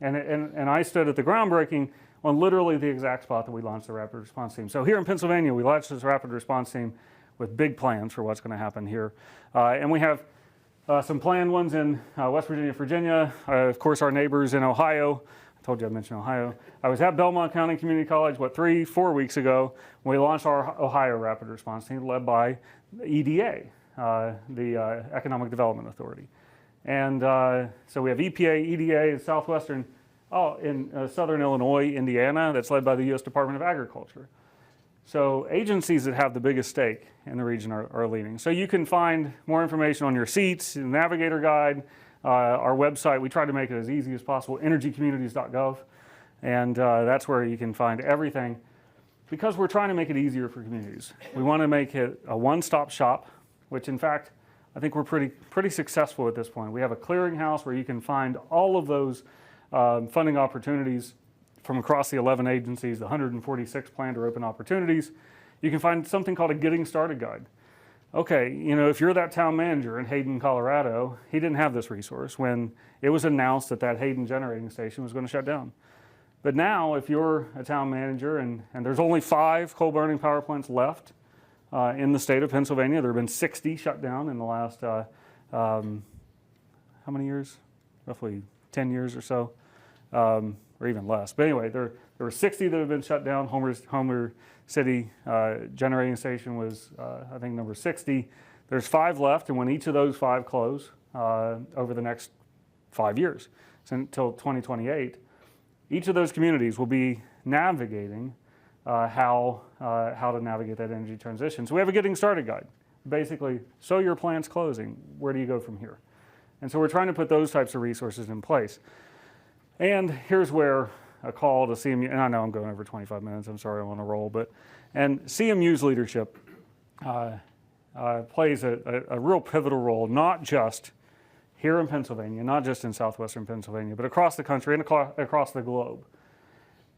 And I stood at the groundbreaking on literally the exact spot that we launched the rapid response team. So here in Pennsylvania, we launched this rapid response team with big plans for what's going to happen here. And we have some planned ones in West Virginia, of course, our neighbors in Ohio. I told you I'd mention Ohio. I was at Belmont County Community College, 3-4 weeks ago, when we launched our Ohio rapid response team led by EDA, the Economic Development Authority. And so we have EPA, EDA, and Southwestern, in Southern Illinois, Indiana, that's led by the U.S. Department of Agriculture. So agencies that have the biggest stake in the region are leading. So you can find more information on your seats, the Navigator Guide, our website. We try to make it as easy as possible, energycommunities.gov. And that's where you can find everything, because we're trying to make it easier for communities. We want to make it a one-stop shop, which in fact, I think we're pretty successful at this point. We have a clearinghouse where you can find all of those funding opportunities from across the 11 agencies, the 146 planned or open opportunities. You can find something called a Getting Started Guide. Okay, if you're that town manager in Hayden, Colorado, he didn't have this resource when it was announced that Hayden generating station was going to shut down. But now, if you're a town manager and there's only 5 coal burning power plants left in the state of Pennsylvania, there have been 60 shut down in the last, how many years? Roughly 10 years or so. Or even less. But anyway, there were 60 that have been shut down. Homer City generating station was, I think, number 60. There's 5 left, and when each of those 5 close over the next 5 years, so until 2028, each of those communities will be navigating how to navigate that energy transition. So we have a Getting Started Guide. Basically, so your plant's closing, where do you go from here? And so we're trying to put those types of resources in place. And here's where a call to CMU, and I know I'm going over 25 minutes, I'm sorry, I'm on a roll, and CMU's leadership plays a real pivotal role, not just here in Pennsylvania, not just in southwestern Pennsylvania, but across the country and across the globe.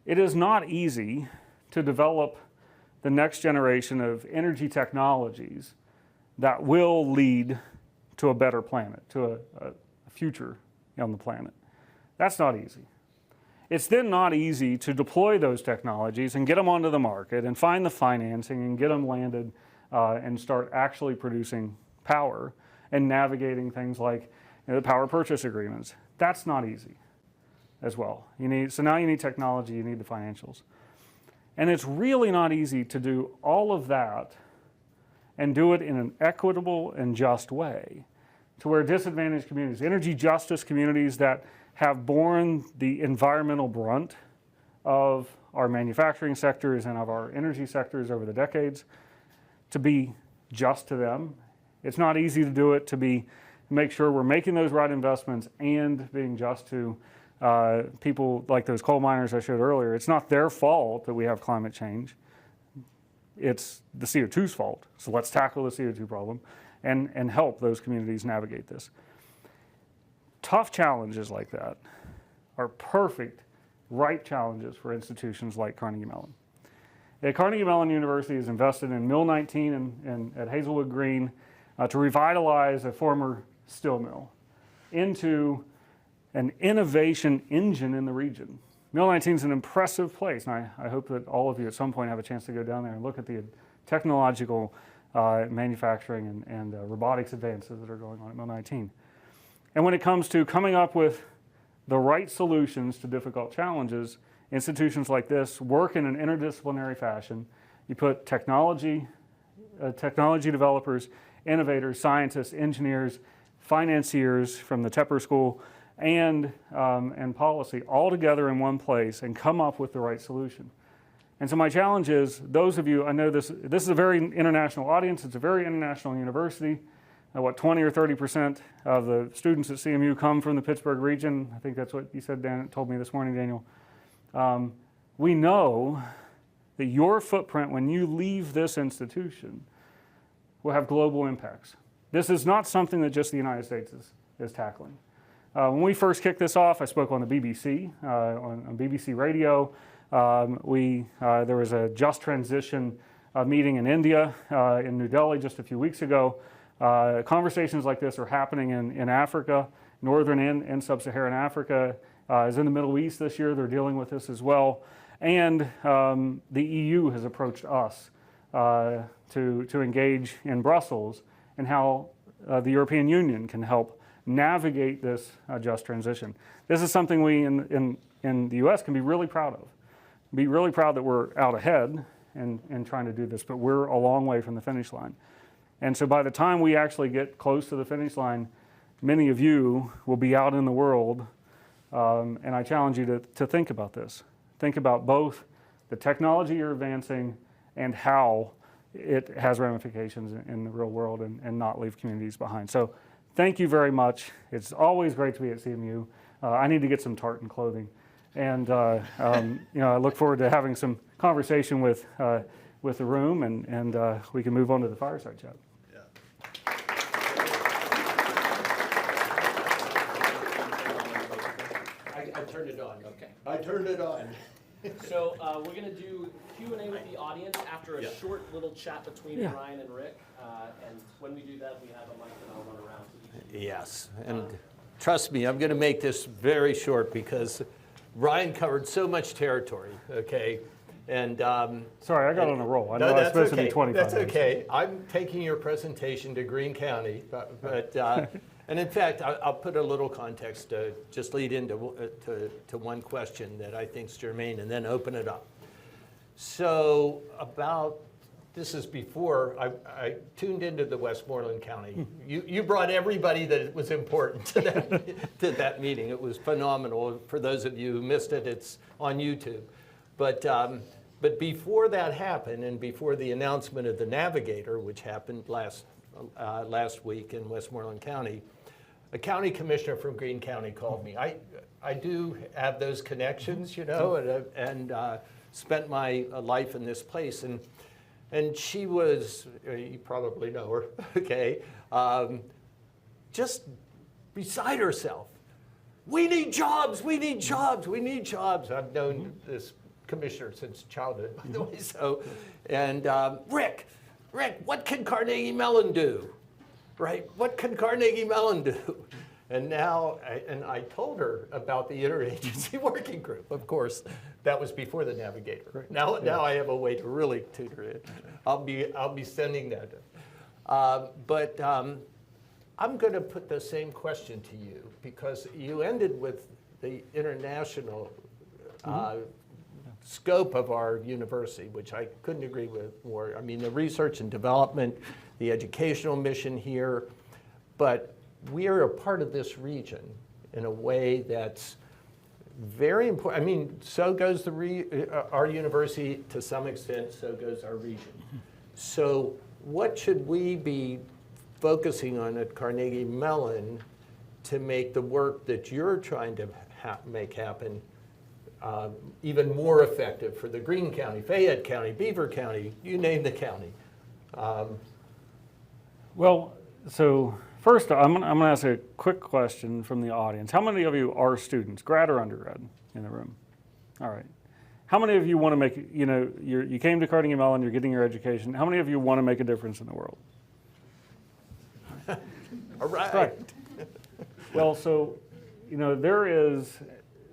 It is not easy to develop the next generation of energy technologies that will lead to a better planet, to a future on the planet. That's not easy. It's then not easy to deploy those technologies and get them onto the market and find the financing and get them landed and start actually producing power and navigating things like the power purchase agreements. That's not easy as well. So now you need technology, you need the financials. And it's really not easy to do all of that and do it in an equitable and just way to where disadvantaged communities, energy justice communities that have borne the environmental brunt of our manufacturing sectors and of our energy sectors over the decades, to be just to them. It's not easy to do it, to make sure we're making those right investments and being just to people like those coal miners I showed earlier. It's not their fault that we have climate change. It's the CO2's fault. So let's tackle the CO2 problem and help those communities navigate this. Tough challenges like that are perfect, right challenges for institutions like Carnegie Mellon. Carnegie Mellon University is invested in Mill 19 at Hazelwood Green to revitalize a former steel mill into an innovation engine in the region. Mill 19 is an impressive place, and I hope that all of you at some point have a chance to go down there and look at the technological manufacturing and robotics advances that are going on at Mill 19. And when it comes to coming up with the right solutions to difficult challenges, institutions like this work in an interdisciplinary fashion. You put technology developers, innovators, scientists, engineers, financiers from the Tepper School, and policy all together in one place and come up with the right solution. And so my challenge is, those of you, I know this is a very international audience, it's a very international university. 20 or 30% of the students at CMU come from the Pittsburgh region. I think that's what you said, Dan, told me this morning, Daniel. We know that your footprint when you leave this institution will have global impacts. This is not something that just the United States is tackling. When we first kicked this off, I spoke on the BBC, on BBC Radio. There was a Just Transition meeting in India, in New Delhi just a few weeks ago. Conversations like this are happening in Africa, northern and sub-Saharan Africa, is in the Middle East this year. They're dealing with this as well. And the EU has approached us to engage in Brussels and how the European Union can help navigate this just transition. This is something we in the US can be really proud of. Be really proud that we're out ahead in trying to do this, but we're a long way from the finish line. And so by the time we actually get close to the finish line, many of you will be out in the world. And I challenge you to think about this. Think about both the technology you're advancing and how it has ramifications in the real world and not leave communities behind. So thank you very much. It's always great to be at CMU. I need to get some tartan clothing. And I look forward to having some conversation with the room, and we can move on to the fireside chat. Yeah. I turned it on. Okay. I turned it on. So we're going to do Q&A with the audience after a short little chat between Brian and Rick. And when we do that, we have a mic and I'll run around. Yes, and trust me, I'm going to make this very short because Ryan covered so much territory, okay? And sorry, I got on a roll. I know I was supposed to be 25 That's minutes. okay. I'm taking your presentation to Greene County, but and in fact, I'll put a little context to just lead into one question that I think is germane, and then open it up. So this is before I tuned into the Westmoreland County. You brought everybody that was important to that meeting. It was phenomenal. For those of you who missed it, it's on YouTube. But before that happened, and before the announcement of the Navigator, which happened last week in Westmoreland County, a county commissioner from Greene County called me. I do have those connections, and spent my life in this place, and she was, you probably know her, okay, just beside herself. We need jobs, we need jobs, we need jobs. I've known this commissioner since childhood, by the way. So, and Rick, what can Carnegie Mellon do? Right? What can Carnegie Mellon do? And now, I told her about the Interagency Working Group. Of course, that was before the Navigator. Right. Now I have a way to really tutor it. I'll be sending that. But I'm going to put the same question to you because you ended with the international scope of our university, which I couldn't agree with more. I mean, the research and development, the educational mission here, but we are a part of this region in a way that's very important. I mean, so goes our university to some extent, so goes our region. So what should we be focusing on at Carnegie Mellon to make the work that you're trying to make happen even more effective for the Greene County, Fayette County, Beaver County, you name the county? Well, so first, I'm going to ask a quick question from the audience. How many of you are students, grad or undergrad, in the room? All right. How many of you want to make, you came to Carnegie Mellon, you're getting your education. How many of you want to make a difference in the world? All right. Right. Well, so, there is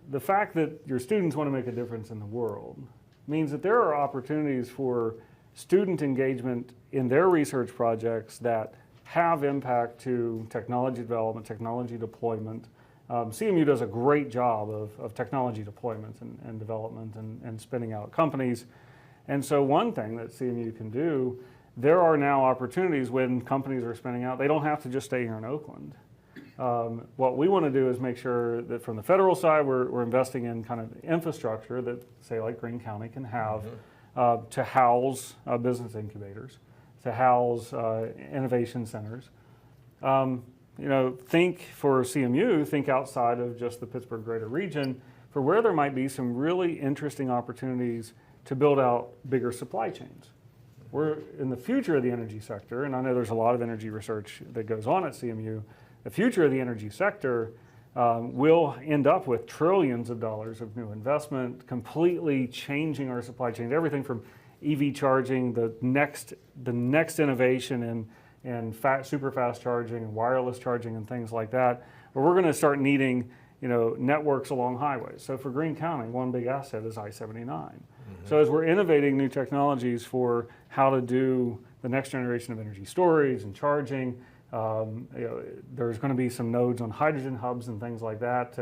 the fact that your students want to make a difference in the world means that there are opportunities for student engagement in their research projects that have impact to technology development, technology deployment. CMU does a great job of technology deployment and development and spinning out companies. And so one thing that CMU can do, there are now opportunities when companies are spinning out, they don't have to just stay here in Oakland. What we want to do is make sure that from the federal side, we're investing in kind of infrastructure that, say, like Greene County can have to house business incubators, to house innovation centers. Think for CMU, think outside of just the Pittsburgh greater region for where there might be some really interesting opportunities to build out bigger supply chains. We're in the future of the energy sector, and I know there's a lot of energy research that goes on at CMU. The future of the energy sector will end up with trillions of dollars of new investment, completely changing our supply chains, everything from EV charging, the next innovation in super fast charging and wireless charging and things like that, where we're going to start needing networks along highways. So for Greene County, one big asset is I-79. So as we're innovating new technologies for how to do the next generation of energy storage and charging, there's going to be some nodes on hydrogen hubs and things like that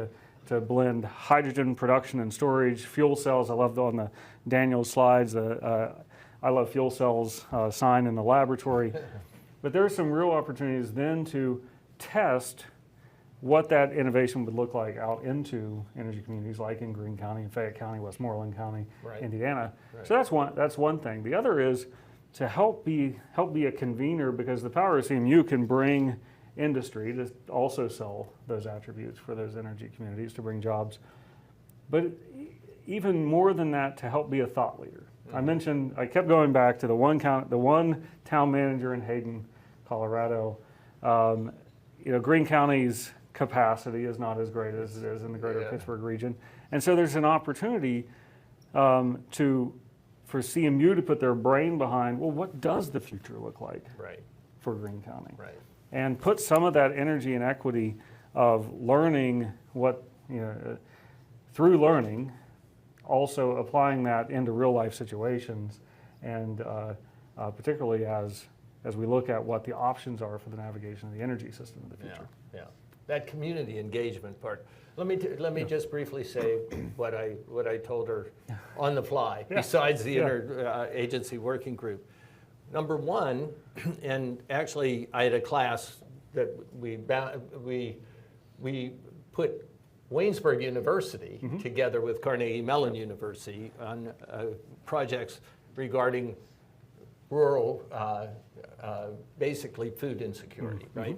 to blend hydrogen production and storage, fuel cells. I loved on the Daniel's slides, I love fuel cells sign in the laboratory. But there are some real opportunities then to test what that innovation would look like out into energy communities like in Greene County, Fayette County, Westmoreland County, right. Indiana. Right. So that's one thing. The other is to help be a convener, because the power of CMU can bring industry to also sell those attributes for those energy communities to bring jobs. But even more than that, to help be a thought leader. I kept going back to the one town manager in Hayden, Colorado. Greene County's capacity is not as great as it is in the greater Pittsburgh region. And so there's an opportunity for CMU to put their brain behind, well, what does the future look like for Greene County? Right. And put some of that energy and equity of learning through learning, also applying that into real life situations, and particularly as we look at what the options are for the navigation of the energy system in the future. Yeah. That community engagement part. Let me just briefly say what I told her on the fly, besides the interagency working group. Number one, and actually I had a class that we put Waynesburg University together with Carnegie Mellon University on projects regarding rural, basically food insecurity, right?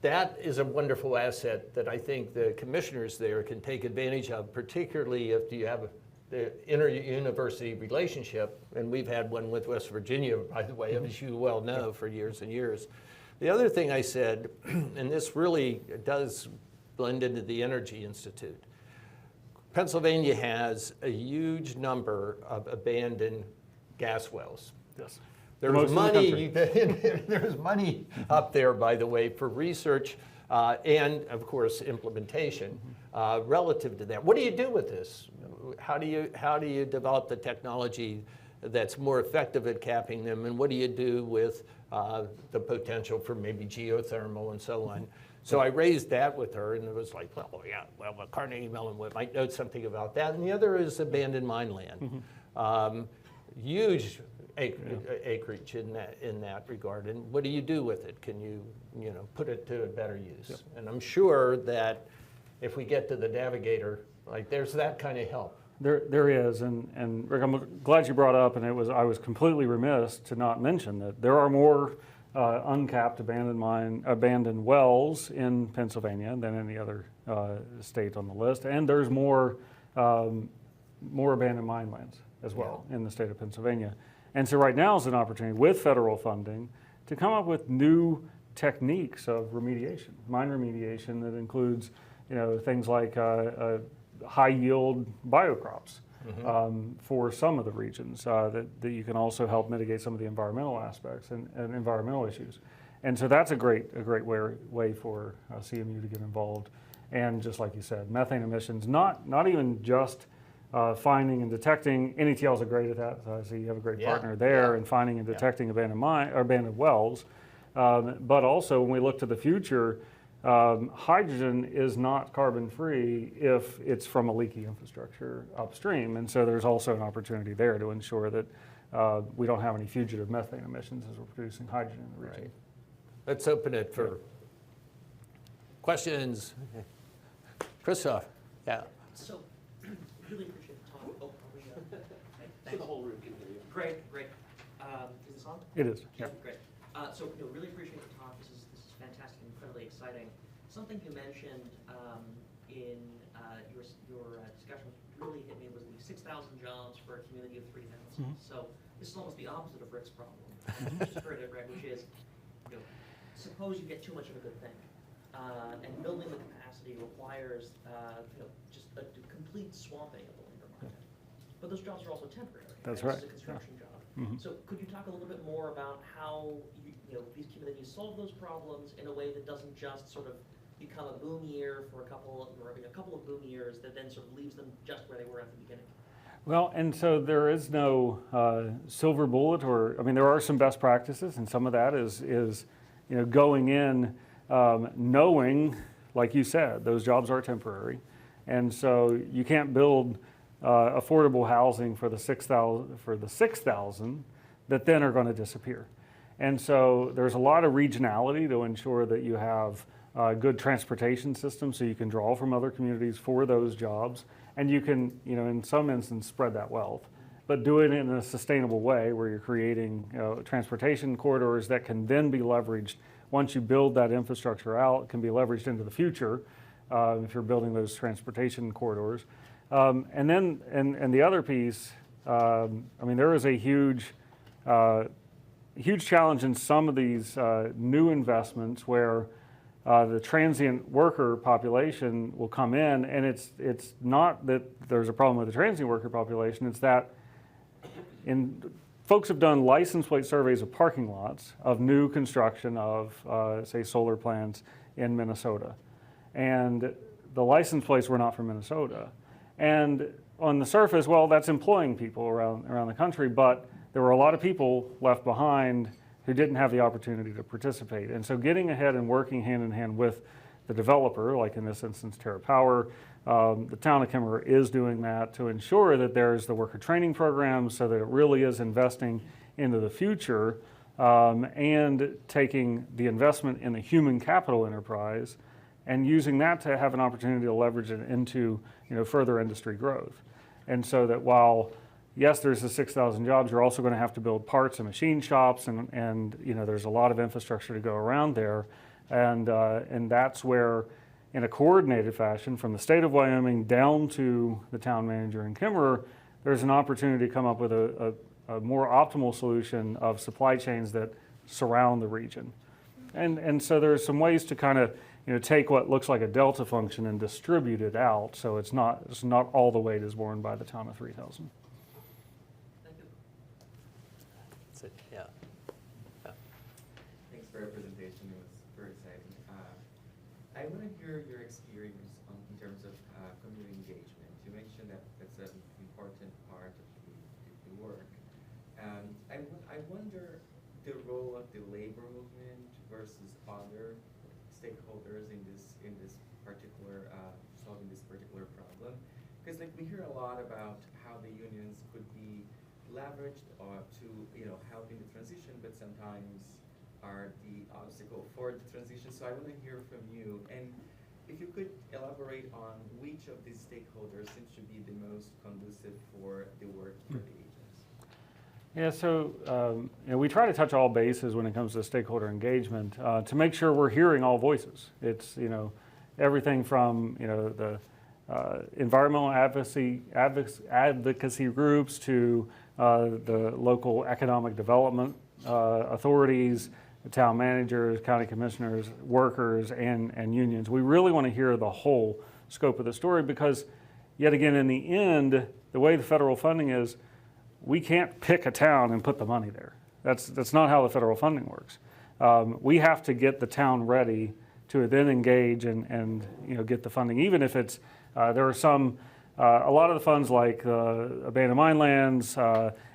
That is a wonderful asset that I think the commissioners there can take advantage of, particularly if you have the inter-university relationship, and we've had one with West Virginia, by the way, as you well know, for years and years. The other thing I said, and this really does blend into the Energy Institute, Pennsylvania has a huge number of abandoned gas wells. Yes. There's money up there, by the way, for research and, of course, implementation relative to that. What do you do with this? How do you develop the technology that's more effective at capping them, and what do you do with the potential for maybe geothermal and so on? So I raised that with her, and it was like, Carnegie Mellon might know something about that. And the other is abandoned mine land. Huge acreage in that regard. And what do you do with it? Can you put it to a better use? Yep. And I'm sure that if we get to the navigator, like there's that kind of help. There is, and Rick, I'm glad you brought up, and I was completely remiss to not mention that there are more uncapped abandoned wells in Pennsylvania than any other state on the list, and there's more abandoned mine lands as well in the state of Pennsylvania. And so right now is an opportunity with federal funding to come up with new techniques of remediation, mine remediation that includes things like high yield biocrops for some of the regions that you can also help mitigate some of the environmental aspects and environmental issues. And so that's a great way for CMU to get involved. And just like you said, methane emissions, not even just finding and detecting. NETLs are great at that. So I see you have a great partner there in finding and detecting abandoned wells. But also when we look to the future, hydrogen is not carbon free if it's from a leaky infrastructure upstream. And so there's also an opportunity there to ensure that we don't have any fugitive methane emissions as we're producing hydrogen in the region. Right. Let's open it for questions. Christoph, So, really appreciate the talk. Oh, are we, So the whole room can hear you. Great. Is this on? It is, yeah. Great. So, really appreciate the talk. This is fantastic, incredibly exciting. Something you mentioned in your discussion really hit me was the 6,000 jobs for a community of 3,000. So this is almost the opposite of Rick's problem. I just heard it, right, which is, suppose you get too much of a good thing. And building the capacity requires just a complete swamping of the labor market. But those jobs are also temporary. That's right? right. This is a construction job. Mm-hmm. So could you talk a little bit more about how these communities solve those problems in a way that doesn't just sort of become a boom year for a couple of boom years that then sort of leaves them just where they were at the beginning? Well, and so there is no silver bullet, there are some best practices, and some of that is going in knowing, like you said, those jobs are temporary, and so you can't build affordable housing for the 6,000 that then are going to disappear. And so there's a lot of regionality to ensure that you have good transportation systems so you can draw from other communities for those jobs, and you can, in some instances, spread that wealth, but do it in a sustainable way where you're creating transportation corridors that can then be leveraged. Once you build that infrastructure out, it can be leveraged into the future if you're building those transportation corridors. And the other piece, there is a huge challenge in some of these new investments where the transient worker population will come in, and it's not that there's a problem with the transient worker population, it's that folks have done license plate surveys of parking lots of new construction of, say, solar plants in Minnesota. And the license plates were not from Minnesota. And on the surface, well, that's employing people around the country, but there were a lot of people left behind who didn't have the opportunity to participate. And so getting ahead and working hand in hand with the developer, like in this instance, TerraPower, the town of Kimmerer is doing that to ensure that there's the worker training program so that it really is investing into the future and taking the investment in the human capital enterprise and using that to have an opportunity to leverage it into further industry growth. And so that while, yes, there's the 6,000 jobs, you're also going to have to build parts and machine shops, and there's a lot of infrastructure to go around there. And that's where, in a coordinated fashion, from the state of Wyoming down to the town manager in Kimmerer, there's an opportunity to come up with a more optimal solution of supply chains that surround the region. And so there's some ways to kind of take what looks like a delta function and distribute it out, so it's not all the weight is borne by the town of 3,000. Thank you. That's it. Yeah. Thanks for your presentation. It was very exciting. I want to hear your experience in terms of community engagement. You mentioned that that's an important part of the work. I wonder the role of the labor movement versus other stakeholders in this particular solving this particular problem, because we hear a lot about how the unions could be leveraged to help in the transition, but sometimes are the obstacle for the transition. So I want to hear from you, and if you could elaborate on which of these stakeholders seems to be the most conducive for the work here at the agency. Yeah, so we try to touch all bases when it comes to stakeholder engagement to make sure we're hearing all voices. It's everything from the environmental advocacy groups to the local economic development authorities, the town managers, county commissioners, workers, and unions. We really want to hear the whole scope of the story because, yet again, in the end, the way the federal funding is, we can't pick a town and put the money there. That's not how the federal funding works. We have to get the town ready to then engage and get the funding, even if it's there are some. A lot of the funds like abandoned mine lands,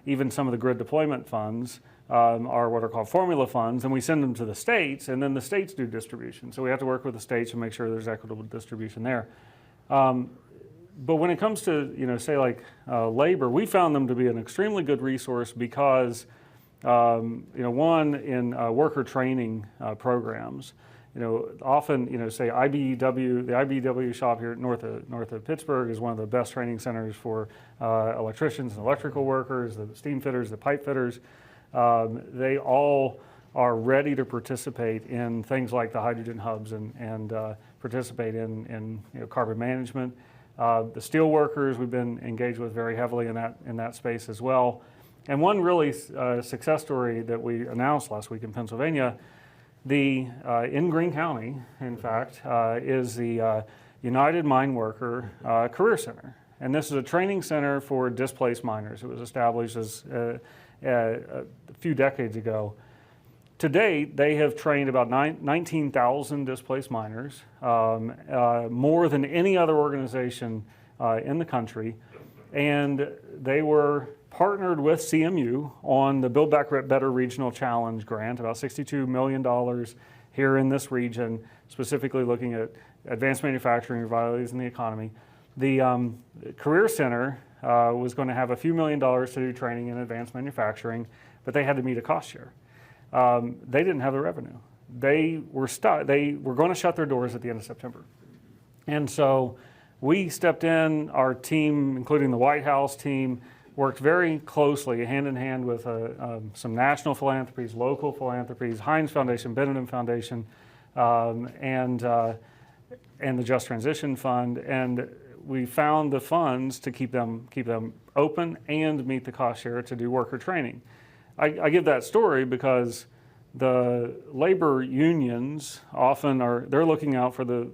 even some of the grid deployment funds are what are called formula funds, and we send them to the states, and then the states do distribution. So we have to work with the states to make sure there's equitable distribution there. But when it comes to, say like labor, we found them to be an extremely good resource because, one, in worker training programs, often, say IBEW, the IBEW shop here north of Pittsburgh is one of the best training centers for electricians and electrical workers, the steam fitters, the pipe fitters. They all are ready to participate in things like the hydrogen hubs and participate in carbon management. The steel workers we've been engaged with very heavily in that space as well. And one really success story that we announced last week in Pennsylvania, in Greene County, in fact, is the United Mine Worker Career Center. And this is a training center for displaced miners. It was established as a few decades ago. To date, they have trained about 19,000 displaced miners, more than any other organization in the country. And they were partnered with CMU on the Build Back Better Regional Challenge grant, about $62 million here in this region, specifically looking at advanced manufacturing, revitalizing the economy. The Career Center was going to have a few $1 million to do training in advanced manufacturing, but they had to meet a cost share. They didn't have the revenue. They were stuck. They were going to shut their doors at the end of September. And so we stepped in, our team, including the White House team, worked very closely, hand in hand with some national philanthropies, local philanthropies, Heinz Foundation, Benedum Foundation, and the Just Transition Fund. And we found the funds to keep them open and meet the cost share to do worker training. I give that story because the labor unions often they're looking out for the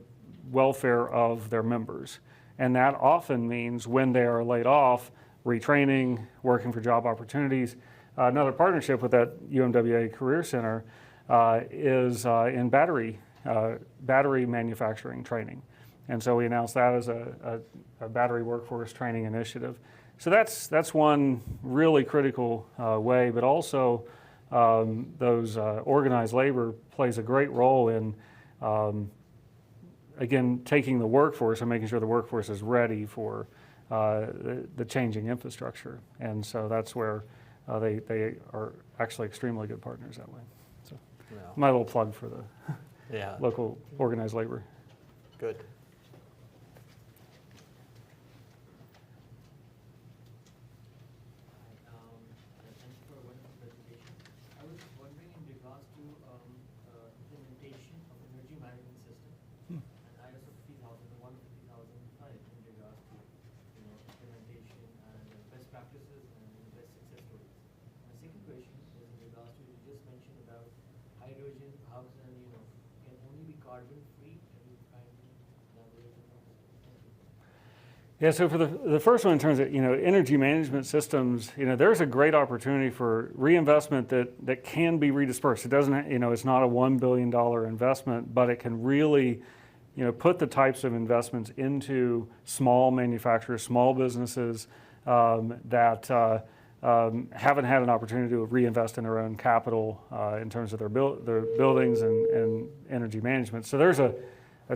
welfare of their members. And that often means when they are laid off, retraining, working for job opportunities. Another partnership with that UMWA Career Center is in battery manufacturing training. And so we announced that as a battery workforce training initiative. So that's one really critical way, but also those organized labor plays a great role in, again, taking the workforce and making sure the workforce is ready for the changing infrastructure. And so that's where they are actually extremely good partners that way. So my little plug for the local organized labor. Good. Thank you for a wonderful presentation. I was wondering in regards to implementation of energy management system and ISO 50001 50005 in regards to implementation and best practices and best success stories. My second question is in regards to you just mentioned about hydrogen hubs and can only be carbon free. Can you kindly elaborate on that? Thank you. Yeah, so for the first one, in terms of energy management systems, there's a great opportunity for reinvestment that can be redispersed. It doesn't, it's not a $1 billion investment, but it can really, put the types of investments into small manufacturers, small businesses that haven't had an opportunity to reinvest in their own capital in terms of their buildings and energy management. So there's a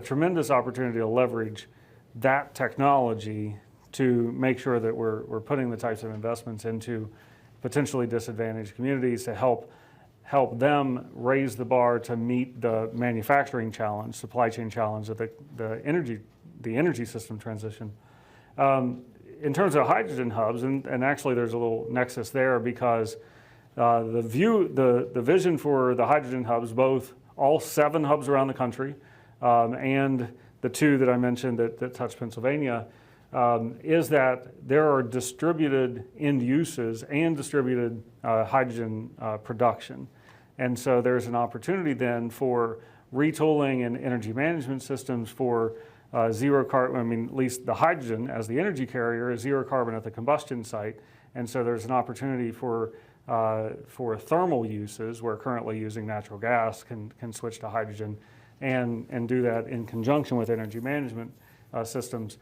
tremendous opportunity to leverage that technology to make sure that we're putting the types of investments into potentially disadvantaged communities to help them raise the bar to meet the manufacturing challenge, supply chain challenge of the energy system transition. In terms of hydrogen hubs, and actually there's a little nexus there because the vision for the hydrogen hubs, both all 7 hubs around the country and the 2 that I mentioned that touch Pennsylvania, is that there are distributed end uses and distributed hydrogen production. And so there's an opportunity then for retooling and energy management systems for zero carbon, I mean, at least the hydrogen as the energy carrier is zero carbon at the combustion site. And so there's an opportunity for thermal uses where currently using natural gas can switch to hydrogen and do that in conjunction with energy management systems.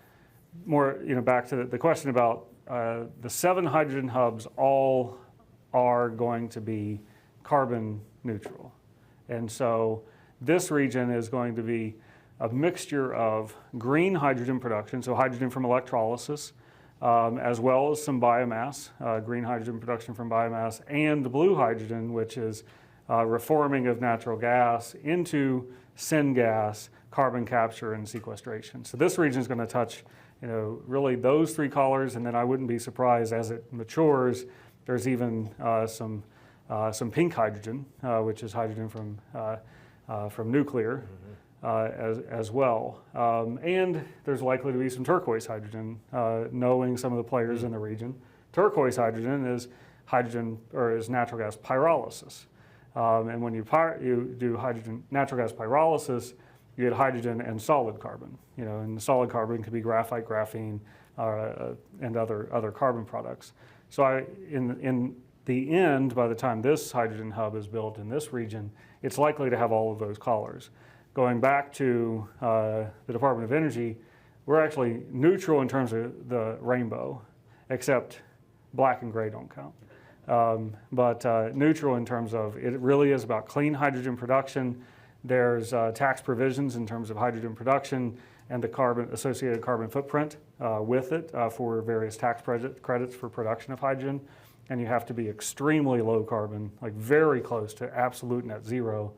More, back to the question about the 7 hydrogen hubs all are going to be carbon neutral. And so this region is going to be a mixture of green hydrogen production, so hydrogen from electrolysis, as well as some biomass, green hydrogen production from biomass, and blue hydrogen, which is reforming of natural gas into syngas, carbon capture, and sequestration. So this region is going to touch really those 3 colors, and then I wouldn't be surprised as it matures, there's even some pink hydrogen, which is hydrogen from nuclear as well. And there's likely to be some turquoise hydrogen, knowing some of the players in the region. Turquoise hydrogen is natural gas pyrolysis. And when you do natural gas pyrolysis, you get hydrogen and solid carbon. And the solid carbon could be graphite, graphene, and other carbon products. So in the end, by the time this hydrogen hub is built in this region, it's likely to have all of those colors. Going back to the Department of Energy, we're actually neutral in terms of the rainbow, except black and gray don't count. But neutral in terms of it really is about clean hydrogen production. There's tax provisions in terms of hydrogen production and the associated carbon footprint with it for various tax credits for production of hydrogen. And you have to be extremely low carbon, like very close to absolute net zero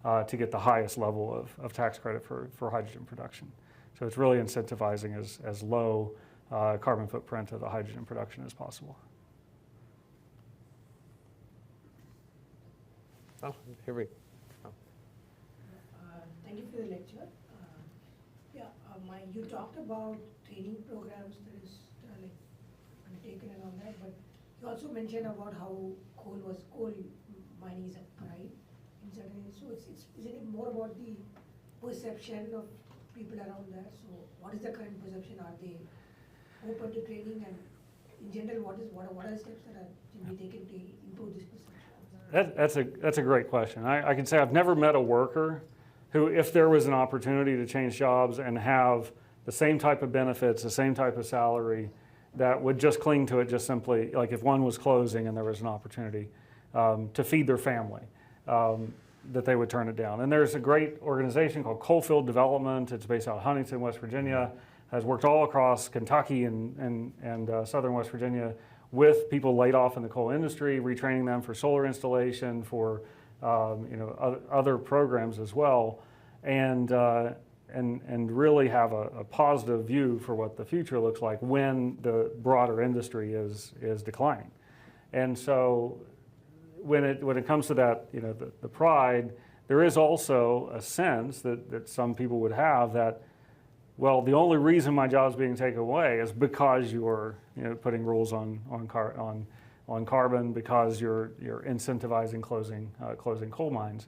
to get the highest level of tax credit for hydrogen production. So it's really incentivizing as low carbon footprint of the hydrogen production as possible. Oh, here we go. Thank you for the lecture. You talked about training programs that is undertaken and all that, but you also mentioned about how coal mining is a pride in certain areas. So is it more about the perception of people around there? So what is the current perception? Are they open to training, and in general, what are the steps that can be taken to improve this perception? That's a great question. I can say I've never met a worker who, if there was an opportunity to change jobs and have the same type of benefits, the same type of salary, that would just cling to it just simply, like if one was closing and there was an opportunity to feed their family, that they would turn it down. And there's a great organization called Coalfield Development. It's based out of Huntington, West Virginia, has worked all across Kentucky and southern West Virginia with people laid off in the coal industry, retraining them for solar installation, for other programs as well, and really have a positive view for what the future looks like when the broader industry is declining. And so when it comes to that, the pride, there is also a sense that some people would have that, well, the only reason my job's being taken away is because you're putting rules on carbon, because you're incentivizing closing coal mines.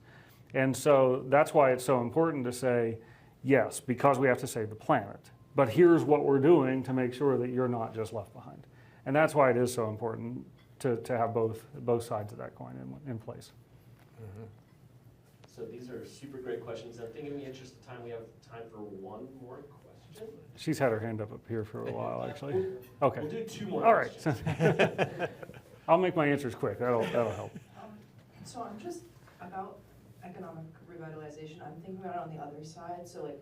And so that's why it's so important to say, yes, because we have to save the planet, but here's what we're doing to make sure that you're not just left behind. And that's why it is so important to have both sides of that coin in place. Mm-hmm. So these are super great questions. I think in the interest of time, we have time for one more question. She's had her hand up here for a while, actually. Okay. We'll do 2 more All questions. right. I'll make my answers quick. That'll help. So I'm just about economic revitalization. I'm thinking about it on the other side. So like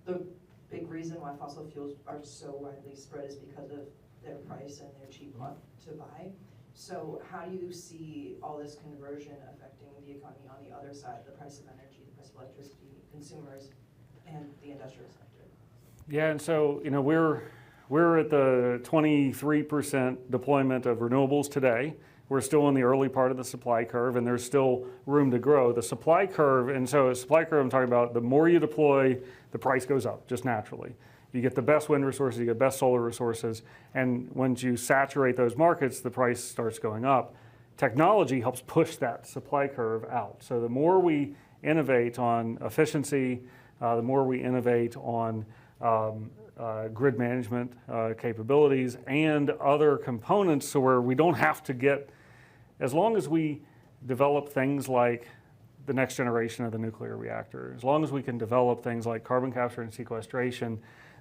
the big reason why fossil fuels are so widely spread is because of their price and they're cheap to buy. So how do you see all this conversion affecting the economy on the other side, the price of energy, the price of electricity, consumers, and the industrial sector? Yeah, and so we're at the 23% deployment of renewables today. We're still in the early part of the supply curve, and there's still room to grow. The supply curve, and so a supply curve I'm talking about, the more you deploy, the price goes up just naturally. You get the best wind resources, you get best solar resources, and once you saturate those markets, the price starts going up. Technology helps push that supply curve out. So the more we innovate on efficiency, the more we innovate on grid management capabilities and other components, so where we don't have to get, as long as we develop things like the next generation of the nuclear reactor, as long as we can develop things like carbon capture and sequestration,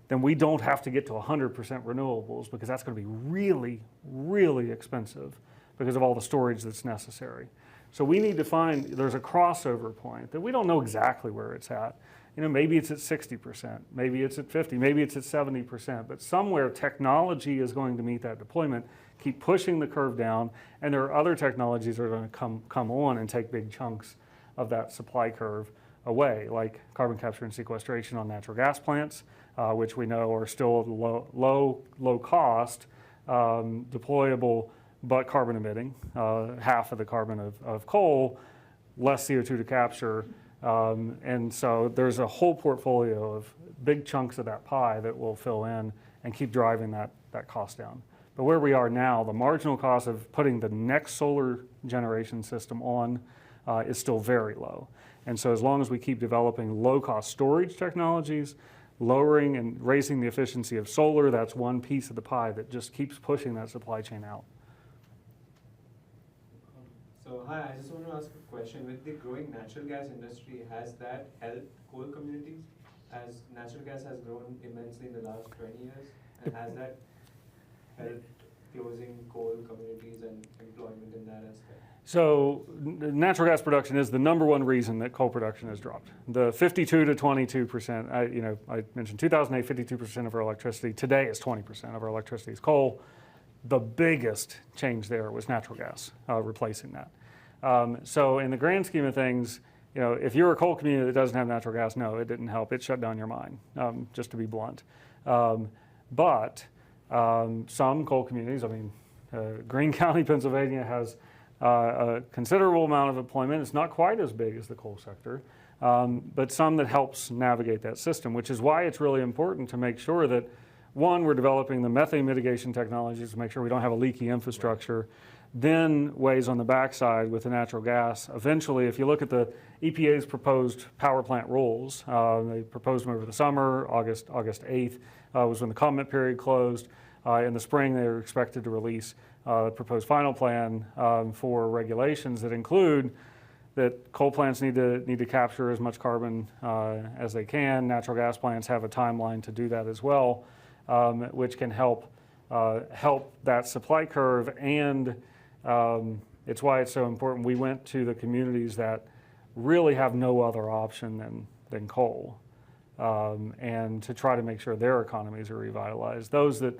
then we don't have to get to 100% renewables, because that's going to be really, really expensive because of all the storage that's necessary. So we need to find, there's a crossover point that we don't know exactly where it's at. You know, maybe it's at 60%, maybe it's at 50%, maybe it's at 70%, but somewhere technology is going to meet that deployment, keep pushing the curve down, and there are other technologies that are going to come on and take big chunks of that supply curve away, like carbon capture and sequestration on natural gas plants, which we know are still low cost, deployable, but carbon emitting, half of the carbon of coal, less CO2 to capture. And so there's a whole portfolio of big chunks of that pie that will fill in and keep driving that cost down. But where we are now, the marginal cost of putting the next solar generation system on is still very low. And so as long as we keep developing low-cost storage technologies, lowering and raising the efficiency of solar, that's one piece of the pie that just keeps pushing that supply chain out. So hi, I just want to ask a question. With the growing natural gas industry, has that helped coal communities? As natural gas has grown immensely in the last 20 years, and has that helped closing coal communities and employment in that aspect? So natural gas production is the number one reason that coal production has dropped. The 52 to 22%, I mentioned 2008, 52% of our electricity. Today is 20% of our electricity is coal. The biggest change there was natural gas replacing that. So in the grand scheme of things, you know, if you're a coal community that doesn't have natural gas, no, it didn't help. It shut down your mine, just to be blunt. But some coal communities, I mean, Greene County, Pennsylvania has a considerable amount of employment. It's not quite as big as the coal sector, but some that helps navigate that system, which is why it's really important to make sure that, one, we're developing the methane mitigation technologies to make sure we don't have a leaky infrastructure, then ways on the backside with the natural gas. Eventually, if you look at the EPA's proposed power plant rules, they proposed them over the summer. August 8th was when the comment period closed. In the spring, they were expected to release the proposed final plan for regulations that include that coal plants need to capture as much carbon as they can. Natural gas plants have a timeline to do that as well, which can help that supply curve. And it's why it's so important. We went to the communities that really have no other option than coal, and to try to make sure their economies are revitalized. Those that,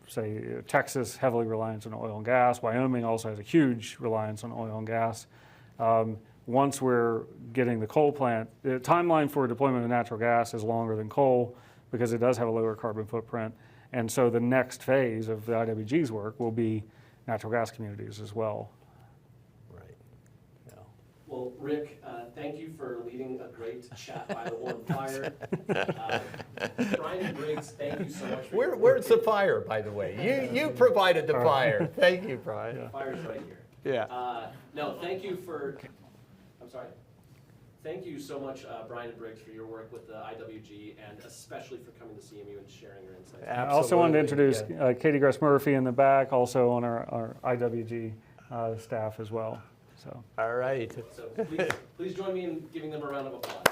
say Texas, heavily reliant on oil and gas. Wyoming also has a huge reliance on oil and gas. Once we're getting the coal plant, the timeline for deployment of natural gas is longer than coal because it does have a lower carbon footprint. And so the next phase of the IWG's work will be natural gas communities as well. Right. Yeah. Well, Rick, thank you for leading a great chat by the warm fire. Brian and Briggs, thank you so much. Where's the fire, by the way? You provided the fire. Thank you, Brian. The fire's right here. Yeah. No, thank you for, I'm sorry. Thank you so much, Brian and Briggs, for your work with the IWG, and especially for coming to CMU and sharing your insights. I also wanted to introduce Katie Grace-Murphy in the back, also on our IWG staff as well. So. All right. So please join me in giving them a round of applause.